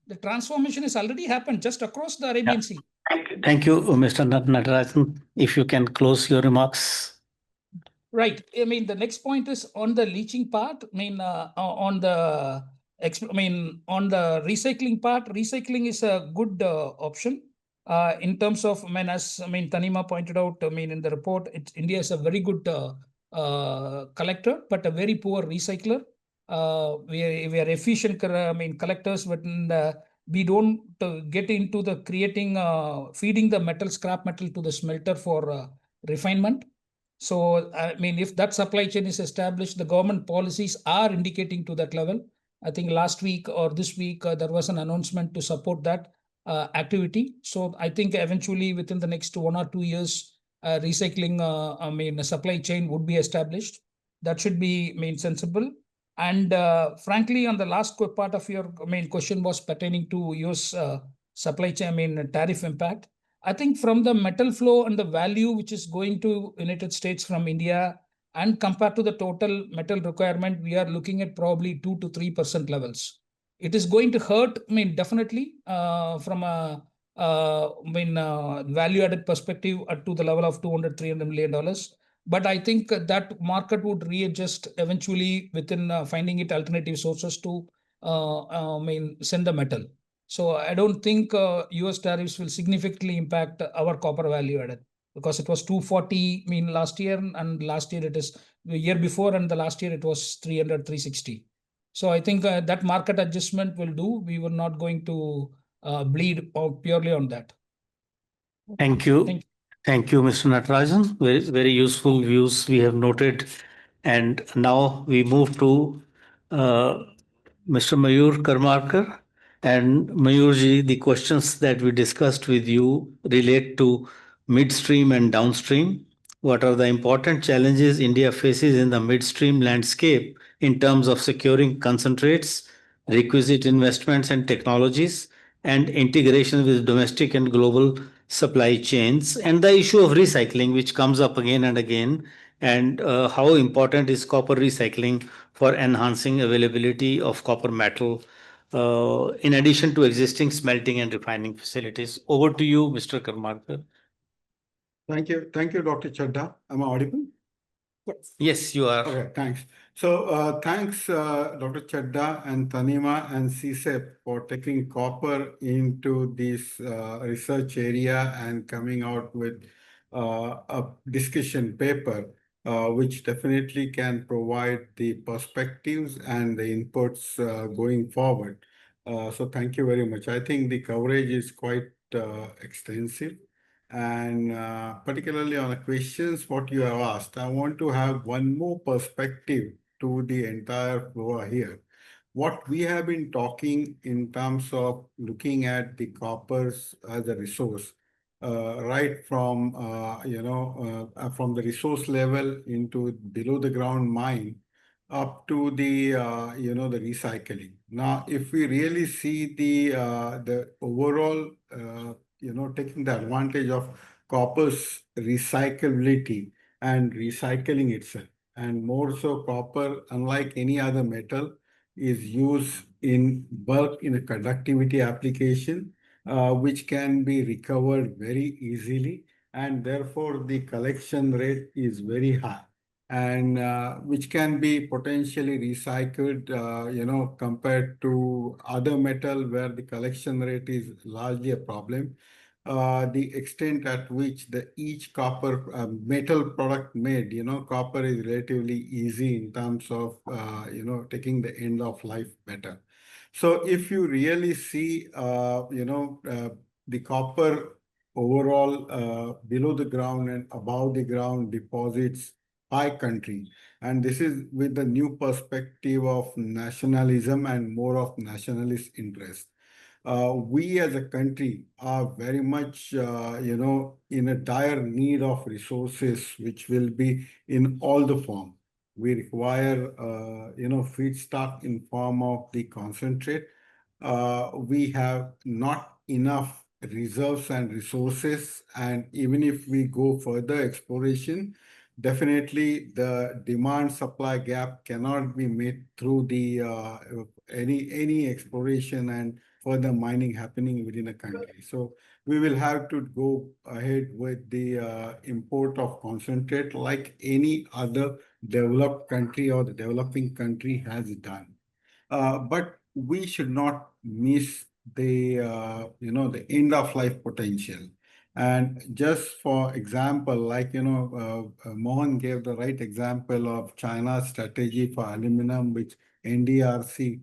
The transformation has already happened just across the Arabian Sea. Thank you, Mr. Natarajan. If you can close your remarks. Right. The next point is on the leaching part. On the recycling part. Recycling is a good option. In terms of, as Tanima pointed out, in the report, India is a very good collector, but a very poor recycler. We are efficient, collectors, but we don't get into the feeding the scrap metal to the smelter for refinement. So, if that supply chain is established, the government policies are indicating to that level. I think last week or this week, there was an announcement to support that activity. So I think eventually within the next 1 or 2 years, recycling, a supply chain would be established. That should be sensible. And frankly, on the last part of your question was pertaining to US supply chain, tariff impact. I think from the metal flow and the value which is going to United States from India, and compared to the total metal requirement, we are looking at probably 2 to 3% levels. It is going to hurt, definitely from a value-added perspective to the level of $200, $300 million. But I think that market would readjust eventually within finding it alternative sources to send the metal. So I don't think US tariffs will significantly impact our copper value added, because it was 240 last year, and last year it is the year before, and the last year it was 300, 360. So I think that market adjustment will do. We were not going to bleed purely on that. Thank you. Thank you, Mr. Natarajan. Very, very useful views we have noted. And now we move to Mr. Mayur Karmarkar. And Mayurji, the questions that we discussed with you relate to midstream and downstream. What are the important challenges India faces in the midstream landscape in terms of securing concentrates, requisite investments and technologies, and integration with domestic and global supply chains, and the issue of recycling, which comes up again and again, and how important is copper recycling for enhancing availability of copper metal in addition to existing smelting and refining facilities. Over to you, Mr. Karmarkar. Thank you, Dr. Chadha. Am I audible? Yes. Yes, you are. Okay, thanks. So thanks, Dr. Chadha and Tanima and CSEP for taking copper into this research area and coming out with a discussion paper, which definitely can provide the perspectives and the inputs going forward. So thank you very much. I think the coverage is quite extensive. And particularly on the questions what you have asked, I want to have one more perspective to the entire floor here. What we have been talking in terms of looking at the coppers as a resource, right from from the resource level into below the ground mine up to the the recycling. Now, if we really see the overall taking the advantage of copper's recyclability and recycling itself, and more so copper, unlike any other metal, is used in bulk in a conductivity application, which can be recovered very easily, and therefore the collection rate is very high, and which can be potentially recycled, compared to other metal where the collection rate is largely a problem. the extent at which each copper metal product made, copper is relatively easy in terms of, taking the end of life better. So if you really see, the copper overall below the ground and above the ground deposits by country, and this is with the new perspective of nationalism and more of nationalist interest. We as a country are very much, in a dire need of resources, which will be in all the form. We require, feedstock in form of the concentrate. We have not enough reserves and resources, and even if we go further exploration, definitely the demand supply gap cannot be met through the any exploration and further mining happening within a country. So we will have to go ahead with the import of concentrate like any other developed country or the developing country has done. But we should not miss the end of life potential. And just for example, like, Mohan gave the right example of China's strategy for aluminum, which NDRC,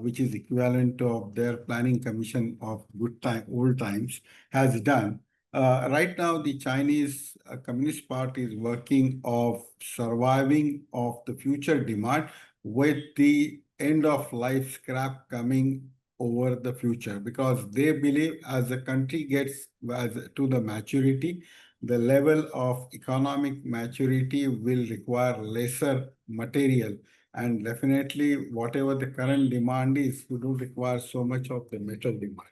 which is equivalent of their planning commission of old times, has done. Right now, the Chinese Communist Party is working of surviving of the future demand with the end of life scrap coming over the future, because they believe as the country gets to the maturity, the level of economic maturity will require lesser material, and definitely whatever the current demand is, you don't require so much of the metal demand.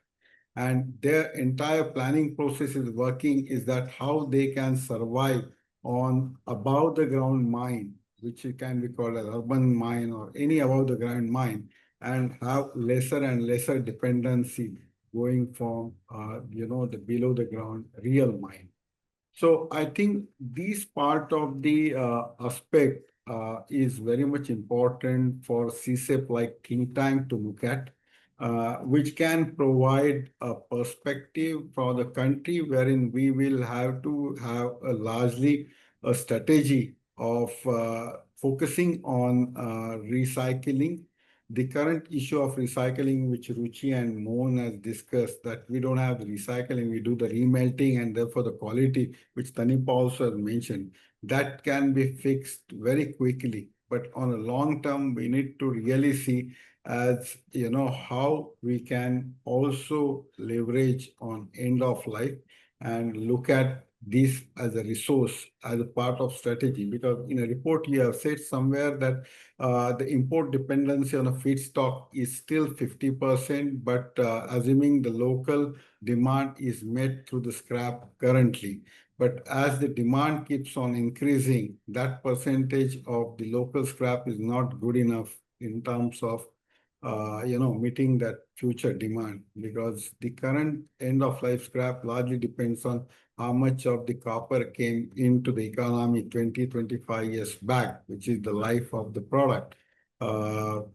And their entire planning process is working is that how they can survive on above the ground mine, which can be called an urban mine or any above the ground mine, and have lesser and lesser dependency going from, the below the ground real mine. So I think this part of the aspect is very much important for CSEP like think tank to look at, which can provide a perspective for the country wherein we will have to have a largely a strategy of focusing on recycling. The current issue of recycling, which Ruchi and Mohan has discussed, that we don't have the recycling, we do the remelting, and therefore the quality, which Tanima also has mentioned, that can be fixed very quickly. But on a long term, we need to really see as how we can also leverage on end of life and look at this as a resource, as a part of strategy. Because in a report you have said somewhere that the import dependency on a feedstock is still 50%, but assuming the local demand is met through the scrap currently. But as the demand keeps on increasing, that percentage of the local scrap is not good enough in terms of meeting that future demand, because the current end of life scrap largely depends on how much of the copper came into the economy 20, 25 years back, which is the life of the product in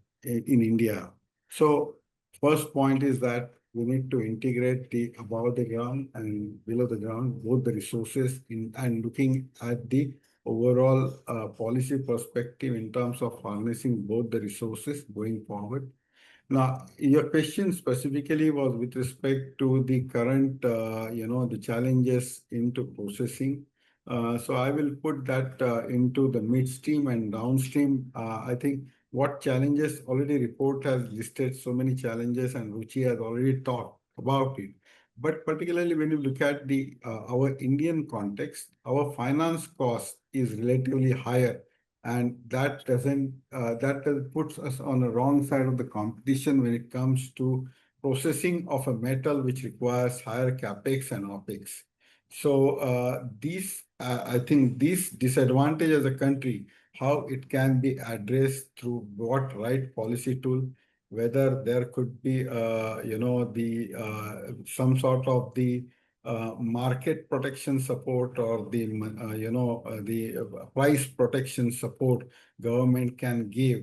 India. So first point is that we need to integrate the above the ground and below the ground, both the resources and looking at the overall policy perspective in terms of harnessing both the resources going forward. Now, your question specifically was with respect to the current, the challenges into processing. So I will put that into the midstream and downstream. I think what challenges already report has listed so many challenges, and Ruchi has already talked about it. But particularly when you look at the our Indian context, our finance cost is relatively higher, and that puts us on the wrong side of the competition when it comes to processing of a metal which requires higher capex and opex. So I think this disadvantage as a country, how it can be addressed through what right policy tool, whether there could be some sort of the market protection support or the price protection support government can give,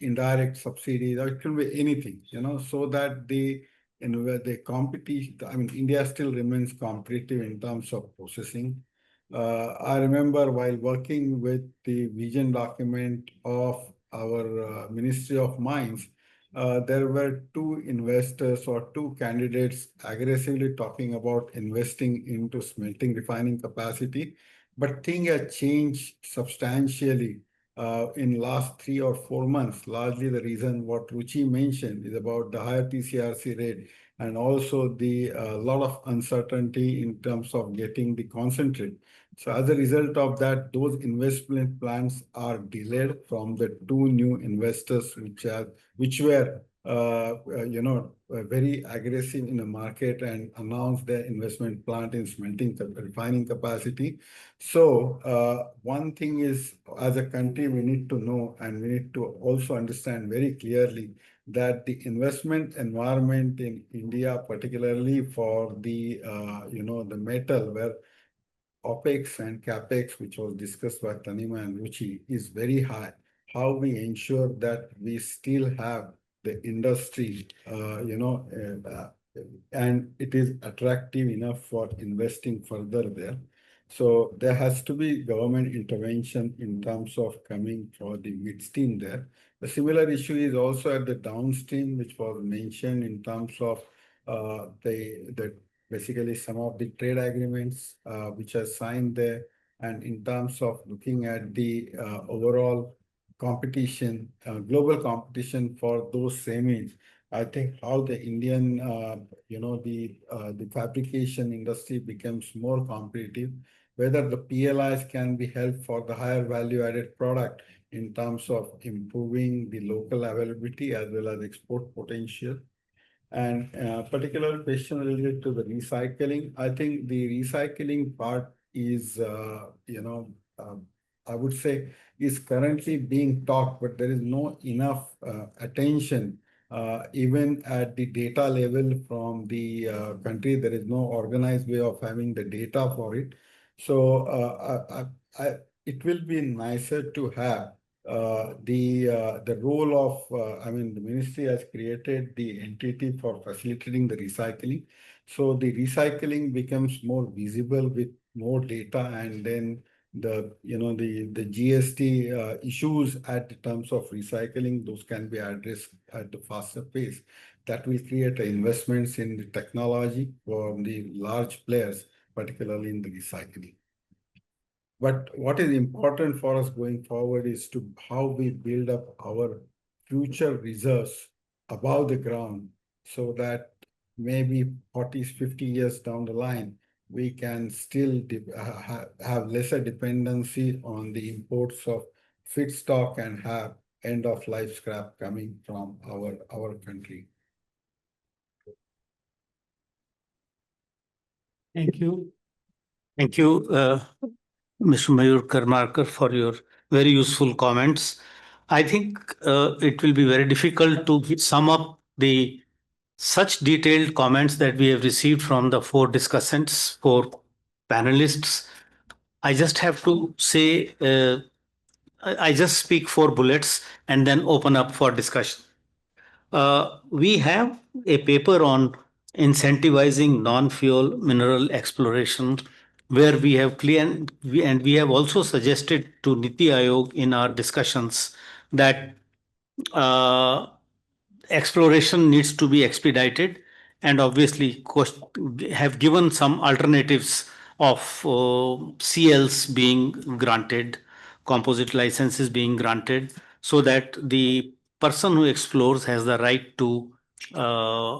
indirect subsidies, or it can be anything, so that the in where the competition, I mean, India still remains competitive in terms of processing. I remember while working with the vision document of our Ministry of Mines, there were two investors or two candidates aggressively talking about investing into smelting refining capacity, but things have changed substantially in last 3 or 4 months. Largely the reason what Ruchi mentioned is about the higher TCRC rate and also the lot of uncertainty in terms of getting the concentrate. So as a result of that, those investment plans are delayed from the two new investors which were very aggressive in the market and announced their investment plan in smelting refining capacity. So one thing is, as a country, we need to know and we need to also understand very clearly that the investment environment in India, particularly for the the metal, where OPEX and CAPEX, which was discussed by Tanima and Ruchi, is very high. How we ensure that we still have the industry, and it is attractive enough for investing further there. So there has to be government intervention in terms of coming for the midstream there. The similar issue is also at the downstream, which was mentioned in terms of the basically some of the trade agreements which are signed there, and in terms of looking at the overall competition, global competition for those semis. I think how the Indian, the fabrication industry becomes more competitive, whether the PLIs can be helped for the higher value added product in terms of improving the local availability as well as export potential. And particular question related to the recycling. I think the recycling part is, I would say, is currently being taught, but there is no enough attention, even at the data level from the country. There is no organized way of having the data for it. So it will be nicer to have the role of, I mean, the ministry has created the entity for facilitating the recycling. So the recycling becomes more visible with more data, and then the GST issues at the terms of recycling, those can be addressed at the faster pace. That will create investments in the technology for the large players, particularly in the recycling. But what is important for us going forward is to how we build up our future reserves above the ground, so that maybe 40, 50 years down the line, we can still have lesser dependency on the imports of feedstock and have end of life scrap coming from our country. Thank you. Thank you, Mr. Mayur Karmarkar, for your very useful comments. I think it will be very difficult to sum up the such detailed comments that we have received from the four discussants, four panelists. I just have to say, I just speak four bullets and then open up for discussion. We have a paper on incentivizing non-fuel mineral exploration, where we have clear, and we have also suggested to Niti Aayog in our discussions that exploration needs to be expedited, and obviously have given some alternatives of CLs being granted, composite licenses being granted, so that the person who explores has the right to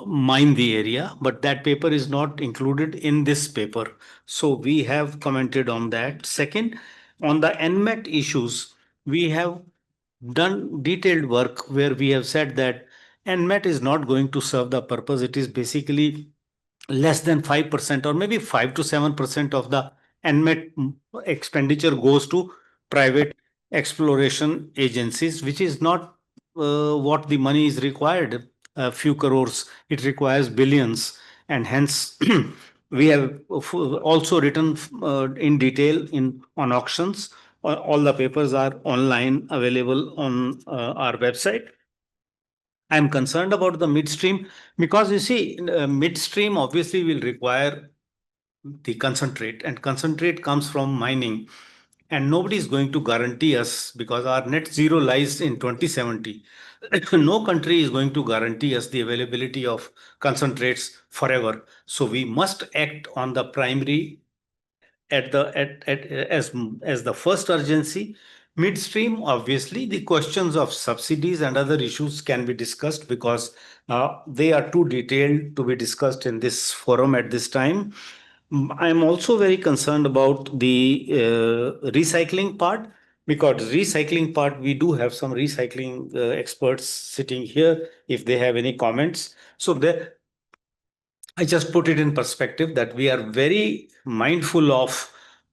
mine the area. But that paper is not included in this paper. So we have commented on that. Second, on the NMET issues, we have done detailed work where we have said that NMET is not going to serve the purpose. It is basically less than 5% or maybe 5 to 7% of the NMET expenditure goes to private exploration agencies, which is not what the money is required. A few crores, it requires billions, and hence we have also written in detail on auctions. All the papers are online available on our website. I'm concerned about the midstream because you see, midstream obviously will require the concentrate, and concentrate comes from mining. And nobody is going to guarantee us because our net zero lies in 2070. No country is going to guarantee us the availability of concentrates forever. So we must act on the primary at the at as the first urgency. Midstream, obviously the questions of subsidies and other issues can be discussed because they are too detailed to be discussed in this forum at this time. I'm also very concerned about the recycling part, because recycling part, we do have some recycling experts sitting here if they have any comments. So there, I just put it in perspective that we are very mindful of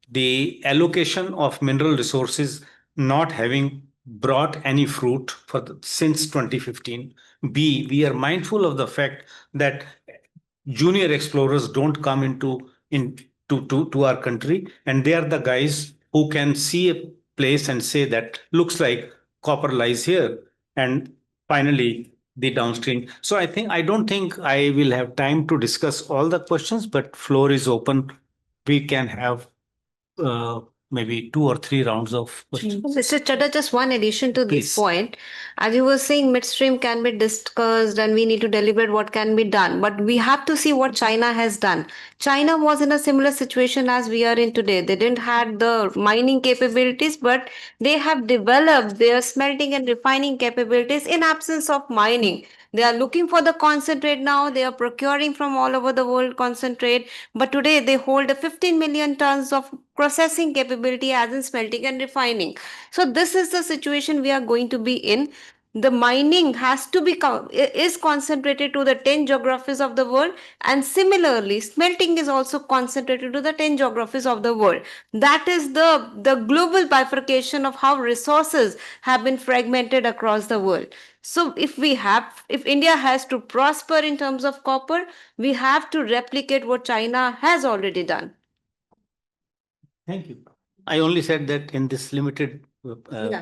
the allocation of mineral resources not having brought any fruit since 2015. B, we are mindful of the fact that junior explorers don't come to our country, and they are the guys who can see a place and say that looks like copper lies here, and finally the downstream. So I don't think I will have time to discuss all the questions, but floor is open. We can have uh, maybe 2 or 3 rounds of questions. Mr. Chadha, just one addition to this Please. point. As you were saying, midstream can be discussed and we need to deliberate what can be done. But we have to see what China has done. China was in a similar situation as we are in today. They didn't have the mining capabilities, but they have developed their smelting and refining capabilities in absence of mining. They are looking for the concentrate now. They are procuring from all over the world concentrate. But today they hold a 15 million tons of processing capability as in smelting and refining. So this is the situation we are going to be in. The mining has to be is concentrated to the 10 geographies of the world, and similarly smelting is also concentrated to the 10 geographies of the world. That is the global bifurcation of how resources have been fragmented across the world. So if India has to prosper in terms of copper, we have to replicate what China has already done. Thank you. I only said that in this limited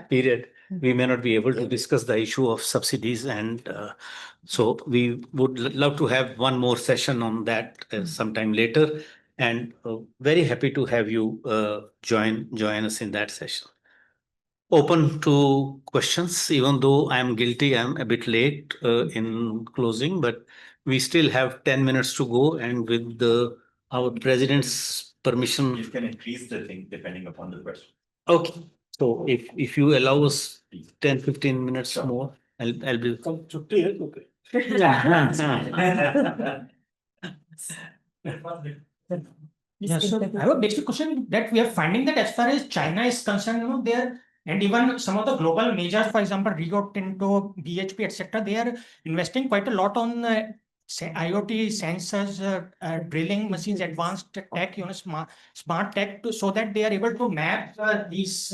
period, we may not be able to discuss the issue of subsidies, and so we would love to have one more session on that sometime later. And very happy to have you join us in that session. Open to questions, even though I'm guilty, I'm a bit late in closing, but we still have 10 minutes to go, and with our president's permission. You can increase the thing depending upon the question. Okay, so if you allow us 10-15 minutes more, I'll be. Okay. Yes, so I have a basic question that we are finding that as far as China is concerned, there and even some of the global majors, for example, Rio Tinto, BHP, etc., they are investing quite a lot on IoT sensors, drilling machines, advanced tech, smart tech, so that they are able to map these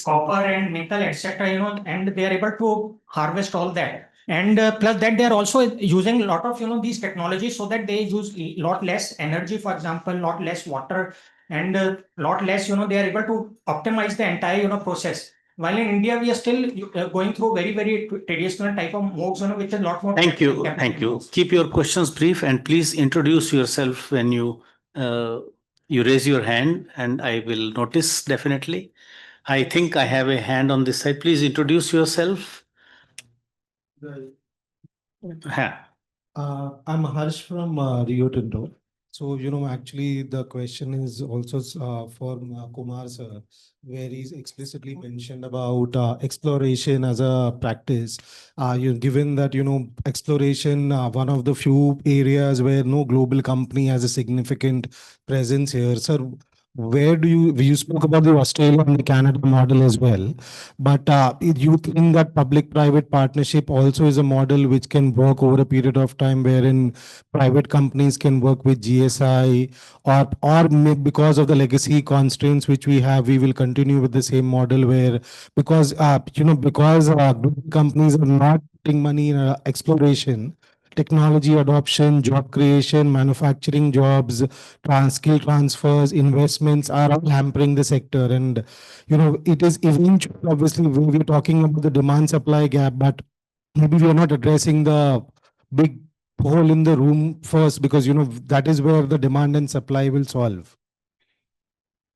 copper and metal, etc., and they are able to harvest all that. And plus that, they are also using a lot of these technologies so that they use a lot less energy, for example, lot less water, and a lot less, they are able to optimize the entire process. While in India, we are still going through very, very traditional type of modes, which is a lot more. Thank you. Thank you. Keep your questions brief, and please introduce yourself when you raise your hand, and I will notice definitely. I think I have a hand on this side. Please introduce yourself. I'm Harsh from Rio Tinto. So, actually, the question is also for Kumar sir, where he's explicitly mentioned about exploration as a practice. Given that, exploration, one of the few areas where no global company has a significant presence here. Sir, where do you spoke about the Australia and the Canada model as well, but you think that public-private partnership also is a model which can work over a period of time, wherein private companies can work with GSI, or because of the legacy constraints which we have, we will continue with the same model where because global companies are not putting money in exploration, technology adoption, job creation, manufacturing jobs, skill transfers, investments are all hampering the sector. And, it is eventually, obviously, we're talking about the demand supply gap, but maybe we are not addressing the big hole in the room first, because that is where the demand and supply will solve.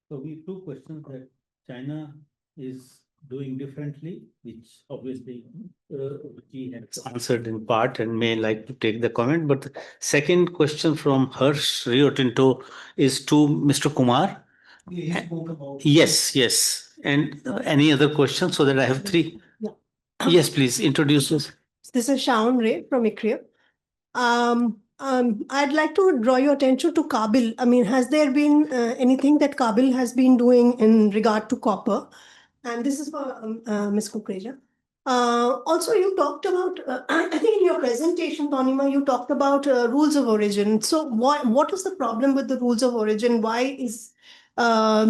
So we have two questions that China is doing differently, which obviously Ruchi has answered in part and may like to take the comment. But the second question from Harsh Rio Tinto is to Mr. Kumar. Yes, yes. And any other questions, so that I have three? Yeah. Yes, please introduce us. This is Shaun Ray from ICRIA. I'd like to draw your attention to Kabul. I mean, has there been anything that Kabul has been doing in regard to copper? And this is for Ms. Kukreja. Also, you talked about, I think in your presentation, Tanima, you talked about rules of origin. So what is the problem with the rules of origin? Why is, I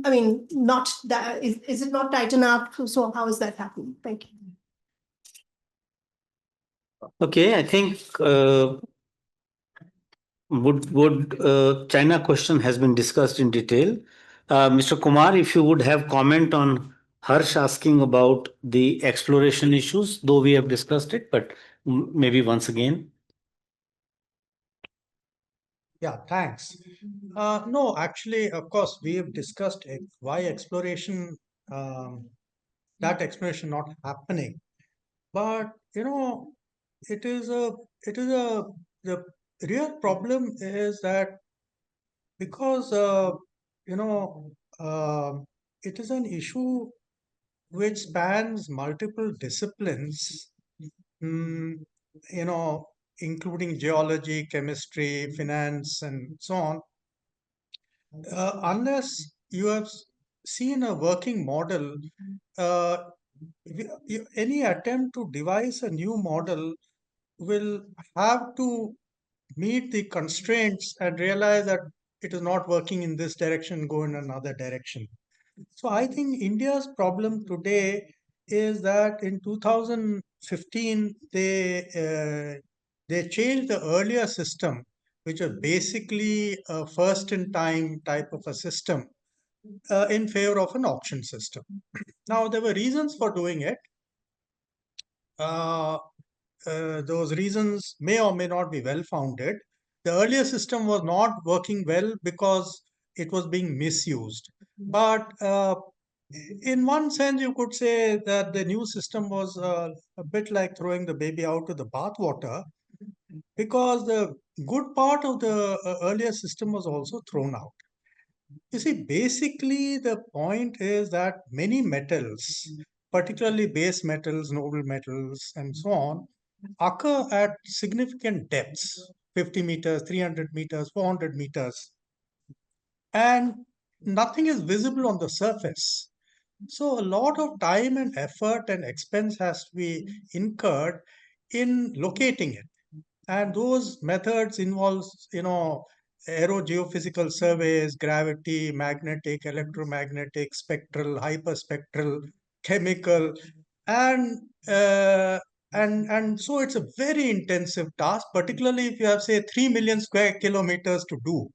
mean, not that, is it not tightened up? So how is that happening? Thank you. Okay, I think China question has been discussed in detail. Mr. Kumar, if you would have comment on Harsh asking about the exploration issues, though we have discussed it, but maybe once again. Yeah, thanks. No, actually, of course, we have discussed why exploration, that exploration not happening. But the real problem is that because it is an issue which spans multiple disciplines, mm, including geology, chemistry, finance, and so on. Unless you have seen a working model, any attempt to devise a new model will have to meet the constraints and realize that it is not working in this direction, go in another direction. So I think India's problem today is that in 2015 they changed the earlier system, which was basically a first in time type of a system, in favor of an auction system. Now there were reasons for doing it. Those reasons may or may not be well founded. The earlier system was not working well because it was being misused. But in one sense, you could say that the new system was a bit like throwing the baby out with the bathwater, because the good part of the earlier system was also thrown out. You see, basically, the point is that many metals, particularly base metals, noble metals, and so on, occur at significant depths, 50 meters, 300 meters, 400 meters, and nothing is visible on the surface. So a lot of time and effort and expense has to be incurred in locating it. And those methods involves, aerogeophysical surveys, gravity, magnetic, electromagnetic, spectral, hyperspectral, chemical, and so it's a very intensive task, particularly if you have, say, 3 million square kilometers to do,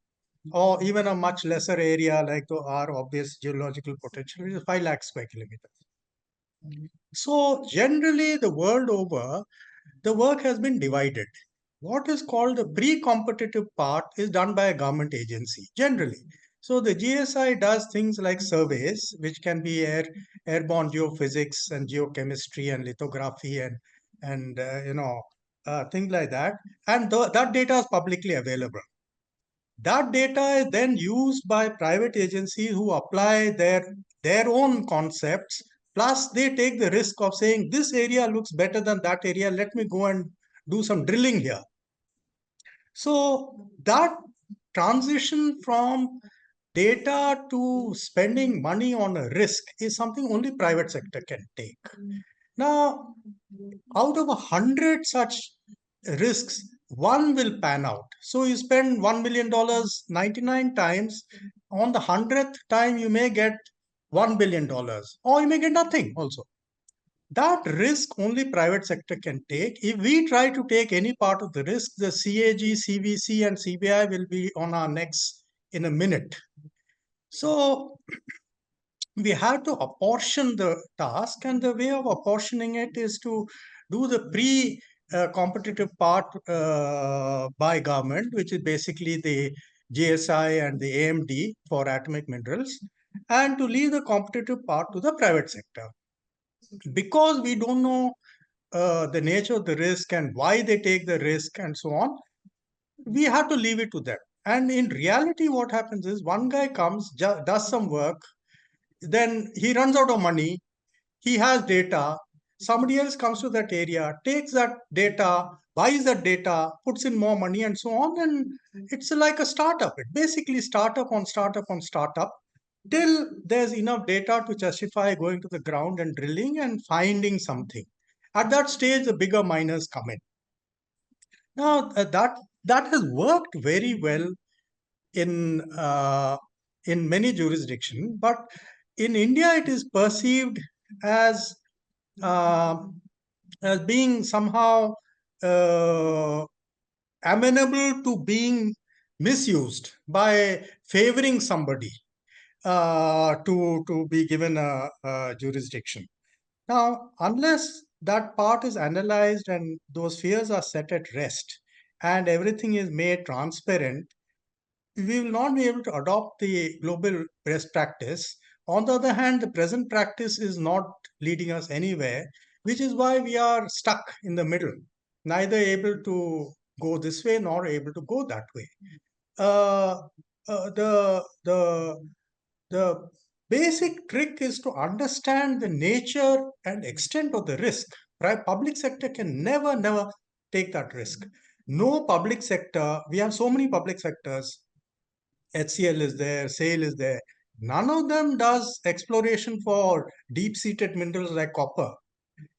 or even a much lesser area like our obvious geological potential, which is 5 lakh square kilometers. So generally, the world over, the work has been divided. What is called the pre-competitive part is done by a government agency, generally. So the GSI does things like surveys, which can be airborne geophysics and geochemistry and lithography and things like that. And that data is publicly available. That data is then used by private agencies who apply their own concepts. Plus, they take the risk of saying, this area looks better than that area. Let me go and do some drilling here. So that transition from data to spending money on a risk is something only private sector can take. Now, out of 100 such risks, one will pan out. So you spend $1 million 99 times. On the 100th time, you may get $1 billion, or you may get nothing also. That risk only private sector can take. If we try to take any part of the risk, the CAG, CVC, and CBI will be on our necks in a minute. So we have to apportion the task, and the way of apportioning it is to do the competitive part by government, which is basically the GSI and the AMD for atomic minerals, and to leave the competitive part to the private sector. Because we don't know the nature of the risk and why they take the risk and so on, we have to leave it to them. And in reality, what happens is one guy comes, does some work, then he runs out of money, he has data, somebody else comes to that area, takes that data, buys that data, puts in more money and so on, and it's like a startup. It basically startup on startup on startup till there's enough data to justify going to the ground and drilling and finding something. At that stage, the bigger miners come in. Now, that has worked very well in many jurisdictions, but in India, it is perceived as being somehow amenable to being misused by favoring somebody to be given a jurisdiction. Now, unless that part is analyzed and those fears are set at rest and everything is made transparent, we will not be able to adopt the global best practice. On the other hand, the present practice is not leading us anywhere, which is why we are stuck in the middle, neither able to go this way nor able to go that way. The basic trick is to understand the nature and extent of the risk. Public sector can never take that risk. No public sector, we have so many public sectors, HCL is there, SAIL is there. None of them does exploration for deep-seated minerals like copper.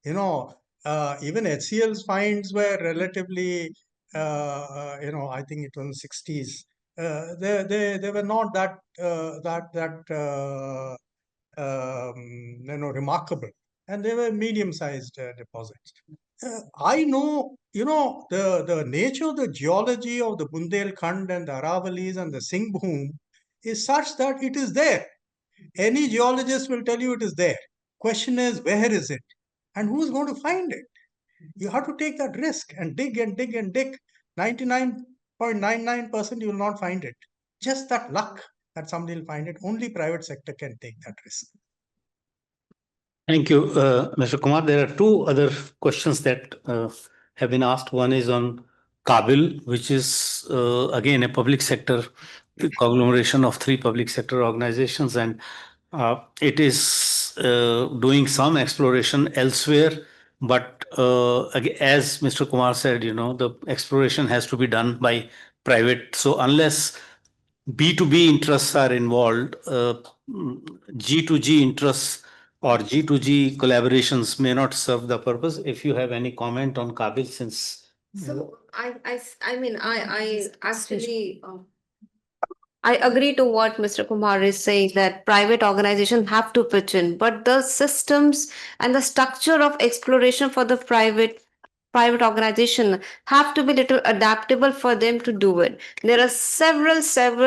Even HCL's finds were relatively, I think it was in the 60s. They were not that remarkable, and they were medium-sized deposits. I know, the nature of the geology of the Bundelkhand and the Aravalis and the Singhbhum is such that it is there. Any geologist will tell you it is there. Question is, where is it? And who's going to find it? You have to take that risk and dig and dig and dig. 99.99% you will not find it. Just that luck that somebody will find it. Only private sector can take that risk. Thank you, Mr. Kumar. There are two other questions that have been asked. One is on Kabil, which is again a public sector conglomeration of 3 public sector organizations, and it is doing some exploration elsewhere. But as Mr. Kumar said, the exploration has to be done by private. So unless B2B interests are involved, G2G interests or G2G collaborations may not serve the purpose. If you have any comment on Kabil, since So I mean, I actually I agree to what Mr. Kumar is saying, that private organizations have to pitch in, but the systems and the structure of exploration for the private organization have to be little adaptable for them to do it. There are several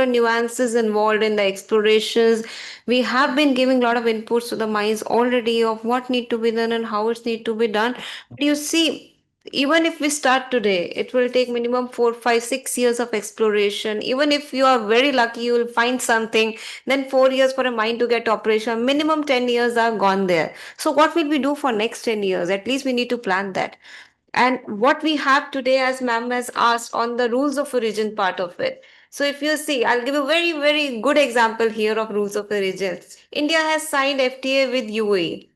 nuances involved in the explorations. We have been giving a lot of inputs to the mines already of what need to be done and how it need to be done. But you see, even if we start today, it will take minimum 4, 5, 6 years of exploration. Even if you are very lucky, you will find something, then 4 years for a mine to get operation, minimum 10 years are gone there. So what will we do for next 10 years? At least we need to plan that. And what we have today, as ma'am has asked, on the rules of origin part of it. So if you see, I'll give a very good example here of rules of origin. India has signed FTA with UAE.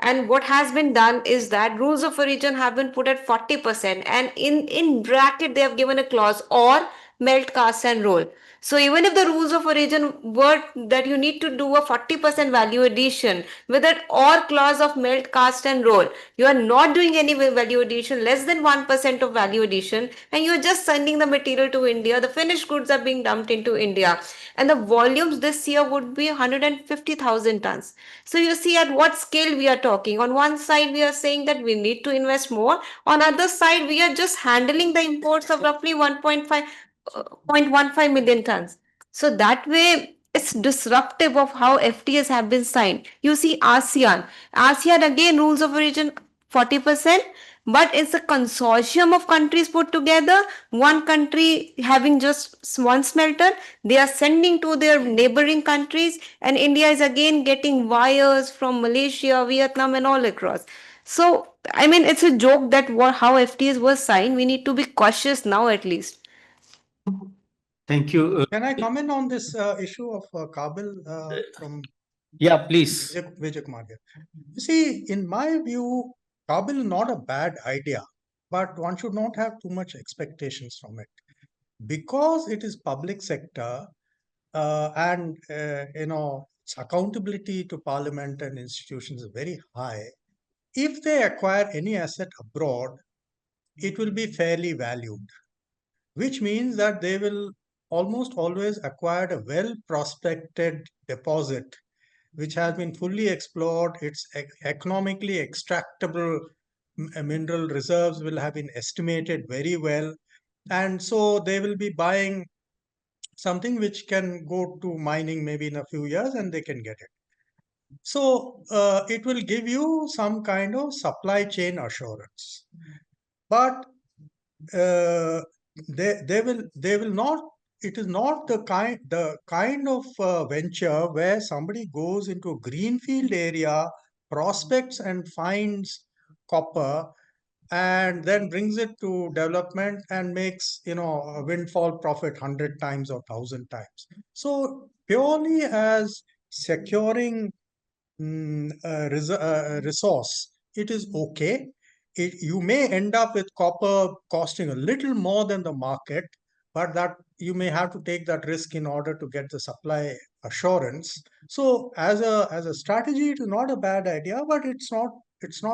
And what has been done is that rules of origin have been put at 40%, and in bracket they have given a clause or melt, cast and roll. So even if the rules of origin were that you need to do a 40% value addition with that or clause of melt, cast and roll, you are not doing any value addition, less than 1% of value addition, and you are just sending the material to India. The finished goods are being dumped into India, and the volumes this year would be 150,000 tons. So you see at what scale we are talking. On one side, we are saying that we need to invest more. On other side, we are just handling the imports of roughly 1.15 million tons. So that way, it's disruptive of how FTAs have been signed. You see ASEAN again rules of origin 40%, but it's a consortium of countries put together. One country having just one smelter, they are sending to their neighboring countries, and India is again getting wires from Malaysia, Vietnam, and all across. So, I mean, it's a joke that how FTAs were signed. We need to be cautious now, at least. Thank you. Can I comment on this issue of Kabul from Yeah, please. Vijay Kumar here? You see, in my view, Kabul is not a bad idea, but one should not have too much expectations from it because it is public sector and its accountability to parliament and institutions is very high. If they acquire any asset abroad, it will be fairly valued, which means that they will almost always acquire a well prospected deposit which has been fully explored. Its economically extractable mineral reserves will have been estimated very well, and so they will be buying something which can go to mining maybe in a few years and they can get it. So it will give you some kind of supply chain assurance, but they will not. It is not the kind of venture where somebody goes into a greenfield area, prospects and finds copper, and then brings it to development and makes a windfall profit 100 times or 1,000 times. So purely as securing resource, it is okay. You may end up with copper costing a little more than the market, but that you may have to take that risk in order to get the supply assurance. So as a strategy, it is not a bad idea, but it's not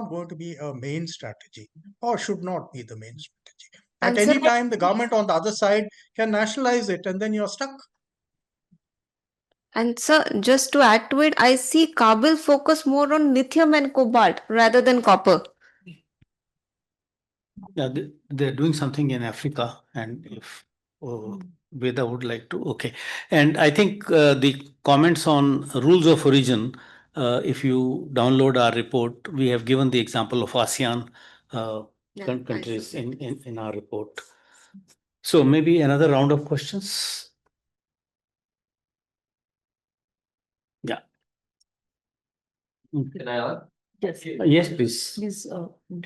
going to be a main strategy, or should not be the main strategy. At any time, the government on the other side can nationalize it, and then you're stuck. And so, just to add to it, I see Kabul focus more on lithium and cobalt rather than copper. Yeah, they're doing something in Africa, and if Veda would like to, okay. And I think the comments on rules of origin, if you download our report, we have given the example of ASEAN countries in our report. So maybe another round of questions. Yeah. Can I ask? Yes. Yes, please. Please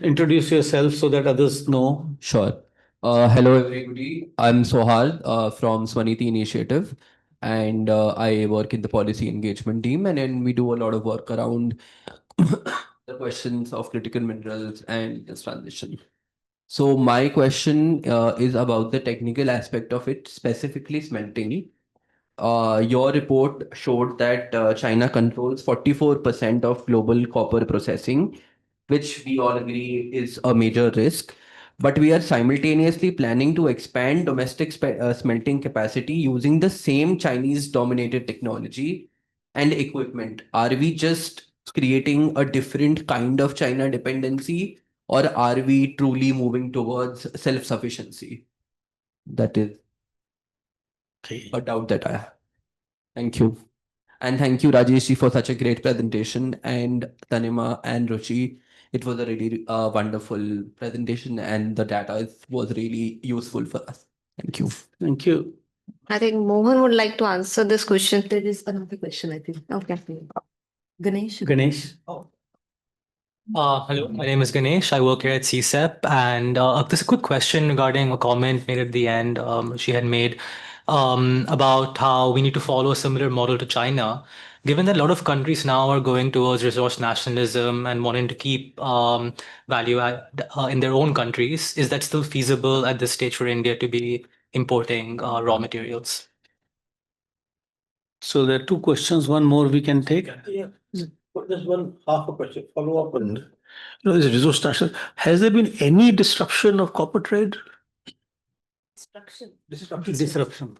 Introduce yourself so that others know. Sure. Hello, everybody. I'm Sohal from Swaniti Initiative, and I work in the policy engagement team, and then we do a lot of work around the questions of critical minerals and this transition. So my question is about the technical aspect of it, specifically smelting. Your report showed that China controls 44% of global copper processing, which we all agree is a major risk. But we are simultaneously planning to expand domestic smelting capacity using the same Chinese dominated technology and equipment. Are we just creating a different kind of China dependency, or are we truly moving towards self-sufficiency? That is a doubt that I have. Thank you. And thank you, Rajesh, for such a great presentation, and Tanima and Ruchi. It was a really wonderful presentation, and the data was really useful for us. Thank you. Thank you. I think Mohan would like to answer this question. There is another question, I think. Okay. Ganesh. Ganesh. Hello, my name is Ganesh. I work here at CSEP, and there's a quick question regarding a comment made at the end. She had made about how we need to follow a similar model to China. Given that a lot of countries now are going towards resource nationalism and wanting to keep value in their own countries, is that still feasible at this stage for India to be importing raw materials? So there are two questions. One more we can take. Yeah. There's one half a question, follow up on, this resource national. Has there been any disruption of copper trade? Disruption.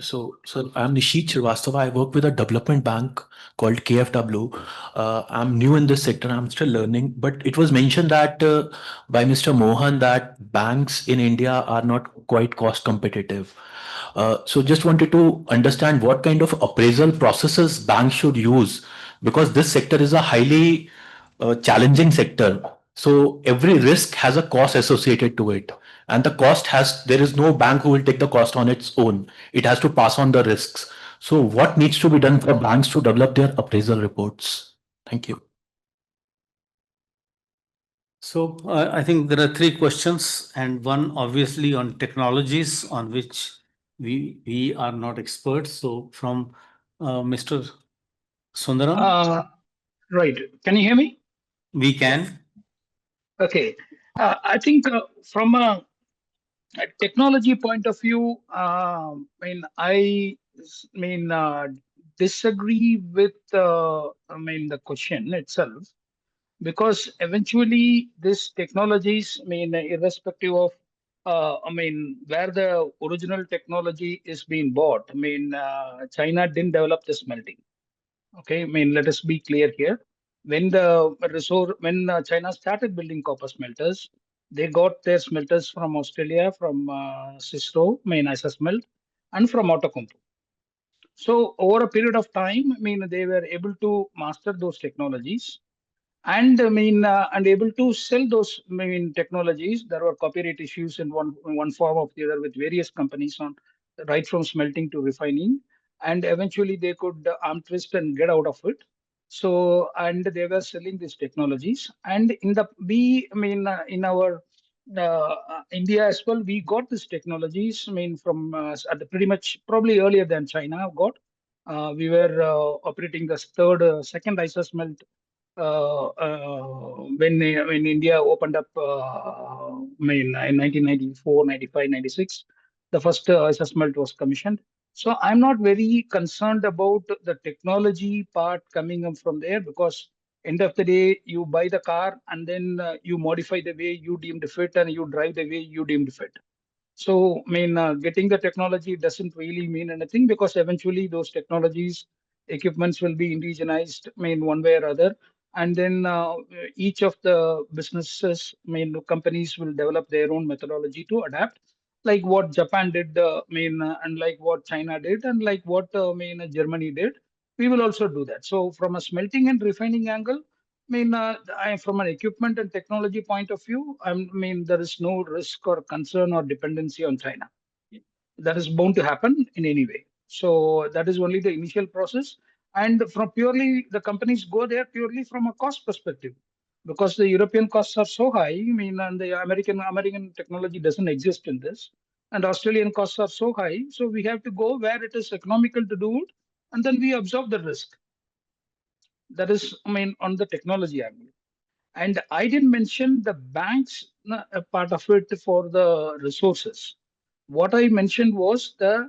So I'm Nishit Srivastava. I work with a development bank called KFW. I'm new in this sector. I'm still learning, but it was mentioned that by Mr. Mohan that banks in India are not quite cost competitive. So just wanted to understand what kind of appraisal processes banks should use, because this sector is a highly a challenging sector. So every risk has a cost associated to it. And the cost there is no bank who will take the cost on its own. It has to pass on the risks. So what needs to be done for banks to develop their appraisal reports? Thank you. So I think there are three questions, and one obviously on technologies on which we are not experts. So from Mr. Sundaram, Right. Can you hear me? we can. Okay. I think from a technology point of view, I disagree with the question itself, because eventually this technologies, irrespective of where the original technology is being bought, China didn't develop the smelting. Okay, let us be clear here. When China started building copper smelters, they got their smelters from Australia, from Cisco, Isosmelt, and from Outokumpu. So over a period of time, they were able to master those technologies, and and able to sell those technologies. There were copyright issues in one form or the other with various companies on right from smelting to refining, and eventually they could arm twist and get out of it. So, and they were selling these technologies, and in our India as well, we got these technologies from at pretty much probably earlier than China got. We were operating the second isosmelt when India opened up, in 1994, 95, 96, the first assessment was commissioned. So I'm not very concerned about the technology part coming up from there, because end of the day, you buy the car and then you modify the way you deemed fit and you drive the way you deemed fit. So, getting the technology doesn't really mean anything, because eventually those technologies, equipments will be indigenized, one way or other. And then each of the businesses, companies will develop their own methodology to adapt, like what Japan did, and like what China did, and like what, Germany did. We will also do that. So, from a smelting and refining angle, from an equipment and technology point of view, there is no risk or concern or dependency on China. That is bound to happen in any way. So that is only the initial process. And from purely, the companies go there purely from a cost perspective, because the European costs are so high. And the American technology doesn't exist in this, and Australian costs are so high. So we have to go where it is economical to do it, and then we absorb the risk. That is, on the technology angle. And I didn't mention the banks part of it for the resources. What I mentioned was the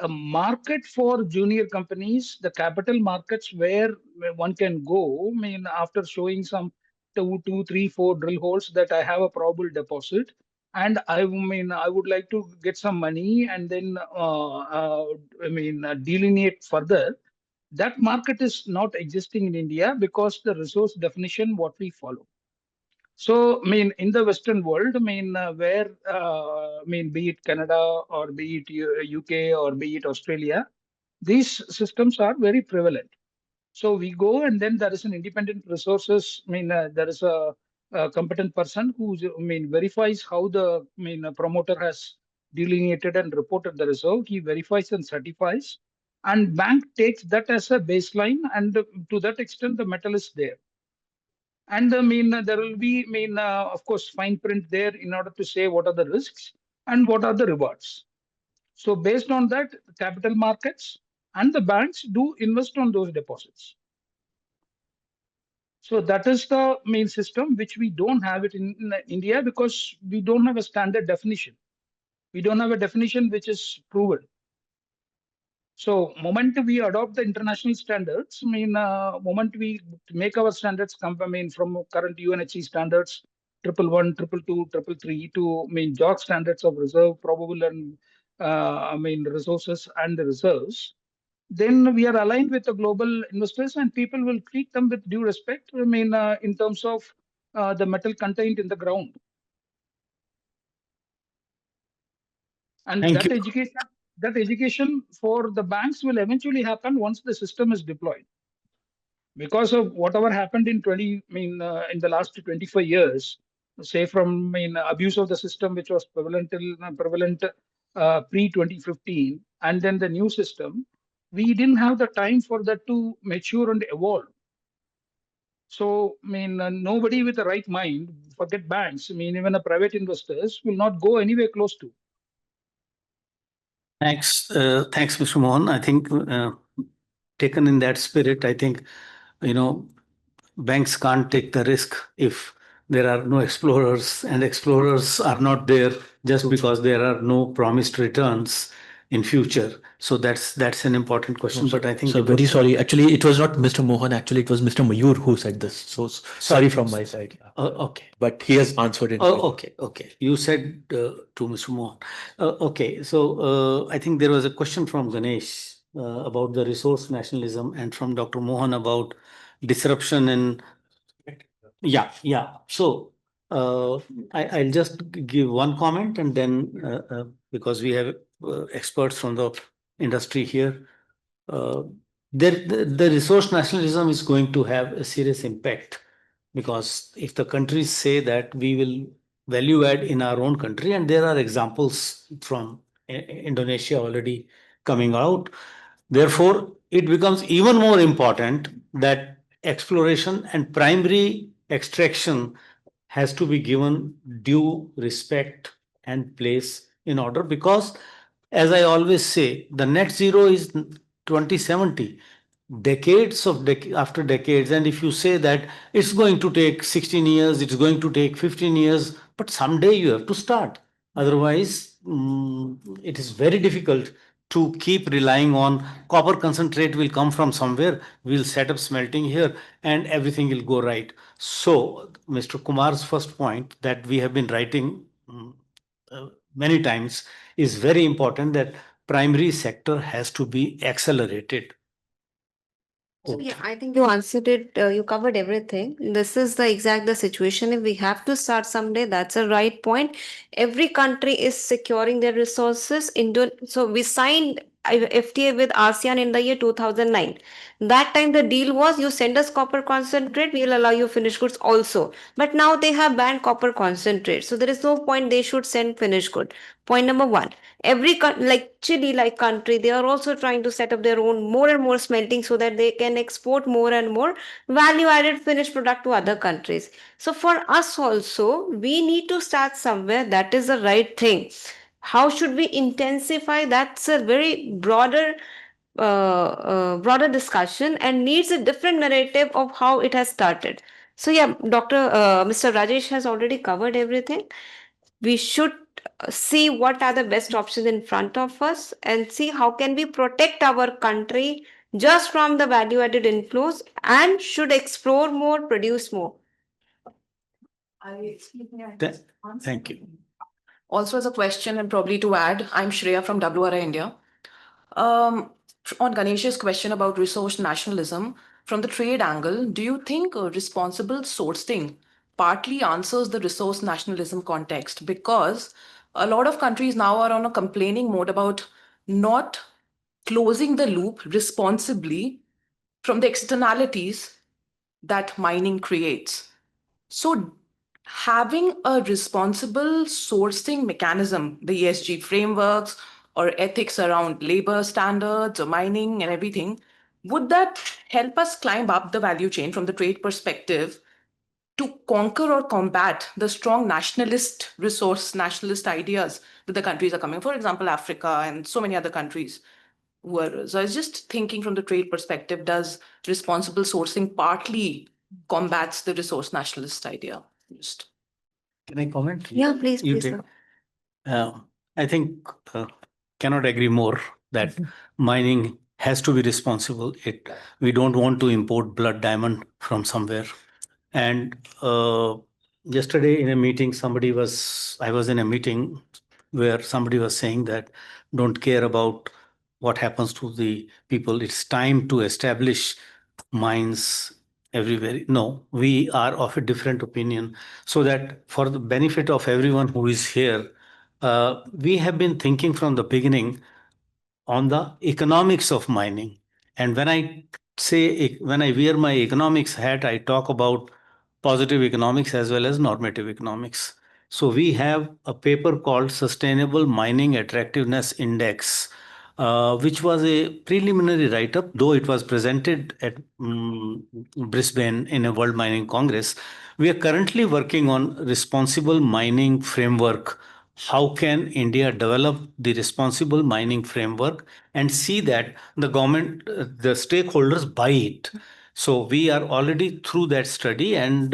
market for junior companies, the capital markets where one can go. After showing some two, three, four drill holes that I have a probable deposit, and I would like to get some money and then delineate further. That market is not existing in India because the resource definition what we follow. So, in the Western world, where, be it Canada or be it UK or be it Australia, these systems are very prevalent. So we go, and then there is an independent resources. There is a competent person who verifies how the promoter has delineated and reported the reserve. He verifies and certifies, and bank takes that as a baseline, and to that extent, the metal is there. And there will be, of course, fine print there in order to say what are the risks and what are the rewards. So based on that, capital markets and the banks do invest on those deposits. So that is the main system which we don't have it in India, because we don't have a standard definition. We don't have a definition which is proven. So moment we adopt the international standards, moment we make our standards come, from current UNHC standards, 111, 222, 333 to JOG standards of reserve, probable and resources and the reserves, then we are aligned with the global investors, and people will treat them with due respect. In terms of the metal contained in the ground, and that education for the banks will eventually happen once the system is deployed. because of whatever happened in in the last 25 years, say from abuse of the system, which was prevalent pre 2015, and then the new system, we didn't have the time for that to mature and evolve. So, nobody with the right mind, forget banks, even a private investors will not go anywhere close to. Thanks, Mr. Mohan. I think taken in that spirit, I think, banks can't take the risk if there are no explorers, and explorers are not there just because there are no promised returns in future. So that's an important question. But I think So very sorry. Actually, it was not Mr. Mohan. Actually, it was Mr. Mayur who said this. So sorry from my side. Okay. But he has answered it. Okay. You said to Mr. Mohan. Okay. So I think there was a question from Ganesh about the resource nationalism, and from Dr. Mohan about disruption in. Yeah. So I'll just give one comment, and then because we have experts from the industry here, the resource nationalism is going to have a serious impact, because if the countries say that we will value add in our own country, and there are examples from Indonesia already coming out, therefore it becomes even more important that exploration and primary extraction has to be given due respect and place in order, because as I always say, the net zero is 2070, decades of after decades. And if you say that it's going to take 16 years, it's going to take 15 years, but someday you have to start. Otherwise, it is very difficult to keep relying on copper concentrate will come from somewhere. We'll set up smelting here and everything will go right. So, Mr. Kumar's first point that we have been writing many times is very important, that primary sector has to be accelerated. So yeah, I think you answered it. You covered everything. This is the situation. If we have to start someday, that's a right point. Every country is securing their resources. So we signed FTA with ASEAN in the year 2009. That time the deal was you send us copper concentrate, we'll allow you finished goods also. But now they have banned copper concentrate. So there is no point they should send finished good. Point number one. Like Chile, like country, they are also trying to set up their own more and more smelting so that they can export more and more value added finished product to other countries. So for us also, we need to start somewhere. That is the right thing. How should we intensify? That's a very broader discussion and needs a different narrative of how it has started. So yeah, Mr. Rajesh has already covered everything. We should see what are the best options in front of us and see how can we protect our country just from the value added inflows, and should explore more, produce more. Thank you. Also, as a question and probably to add, I'm Shreya from WRI India. On Ganesh's question about resource nationalism, from the trade angle, do you think responsible sourcing partly answers the resource nationalism context? Because a lot of countries now are on a complaining mode about not closing the loop responsibly from the externalities that mining creates. So having a responsible sourcing mechanism, the ESG frameworks or ethics around labor standards or mining and everything, would that help us climb up the value chain from the trade perspective to conquer or combat the strong resource nationalist ideas that the countries are coming? For example, Africa and so many other countries. So I was just thinking from the trade perspective, does responsible sourcing partly combats the resource nationalist idea? Can I comment? Yeah, please, You please. take. I think cannot agree more that mining has to be responsible. We don't want to import blood diamond from somewhere. And yesterday in a meeting, I was in a meeting where somebody was saying that don't care about what happens to the people. It's time to establish mines everywhere. No, we are of a different opinion, so that for the benefit of everyone who is here, we have been thinking from the beginning on the economics of mining. And when I say, when I wear my economics hat, I talk about positive economics as well as normative economics. So we have a paper called Sustainable Mining Attractiveness Index, which was a preliminary write-up, though it was presented at Brisbane in a World Mining Congress. We are currently working on responsible mining framework. How can India develop the responsible mining framework and see that the government, the stakeholders buy it? So we are already through that study, and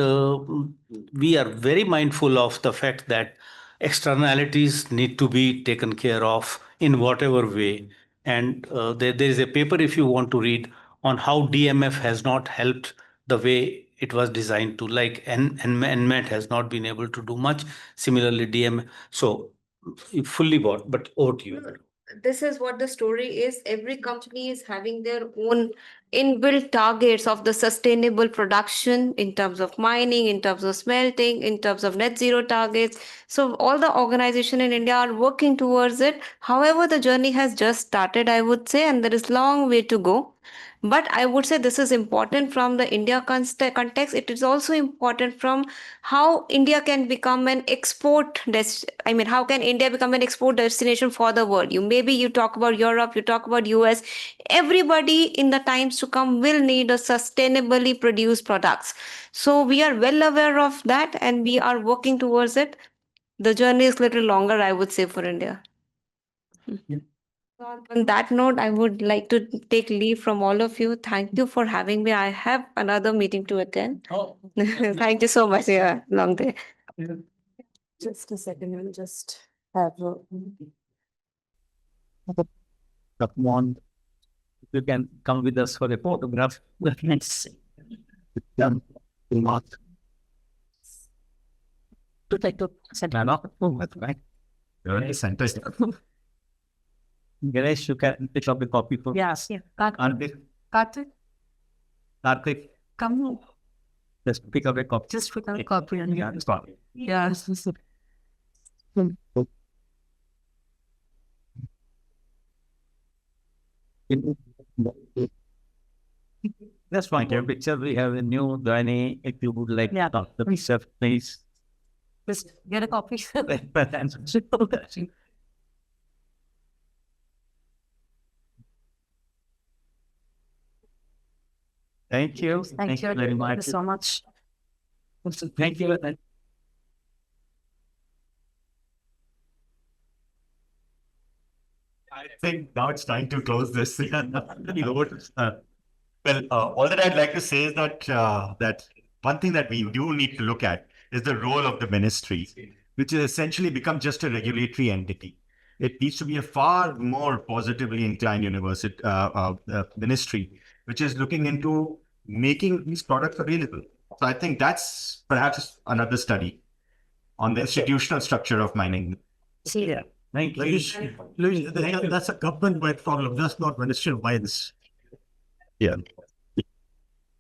we are very mindful of the fact that externalities need to be taken care of in whatever way. And there is a paper, if you want to read, on how DMF has not helped the way it was designed to, like NMET has not been able to do much. Similarly, DM. So fully bought, but over to you. This is what the story is. Every company is having their own inbuilt targets of the sustainable production in terms of mining, in terms of smelting, in terms of net zero targets. So all the organization in India are working towards it. However, the journey has just started, I would say, and there is long way to go. But I would say this is important from the India context. It is also important from how India can become an how can India become an export destination for the world? You talk about Europe, you talk about US. Everybody in the times to come will need a sustainably produced products. So we are well aware of that and we are working towards it. The journey is a little longer, I would say, for India. On that note, I would like to take leave from all of you. Thank you for having me. I have another meeting to attend. Oh. Thank you so much. Yeah, long day. Just a second, we'll just have Come on, you can come with us for a photograph. Let's see. To take to center. Oh, that's right. You're in the center. Ganesh, you can pick up a copy for. Yes. Yeah. Karthik. Come. Just pick up a copy. Just pick up a copy. And yeah, it's fine. Yes. That's fine. Your picture, we have a new Dani. If you would like Yeah. the picture, please. Just get a copy. Thank you. Thank you very much. so much. Thank you. I think now it's time to close this. All that I'd like to say is that that one thing that we do need to look at is the role of the ministry, which has essentially become just a regulatory entity. It needs to be a far more positively inclined ministry, which is looking into making these products available. So I think that's perhaps another study on the institutional structure of mining. See ya. Thank you. That's a government-wide problem. That's not Ministry of Mines. Yeah.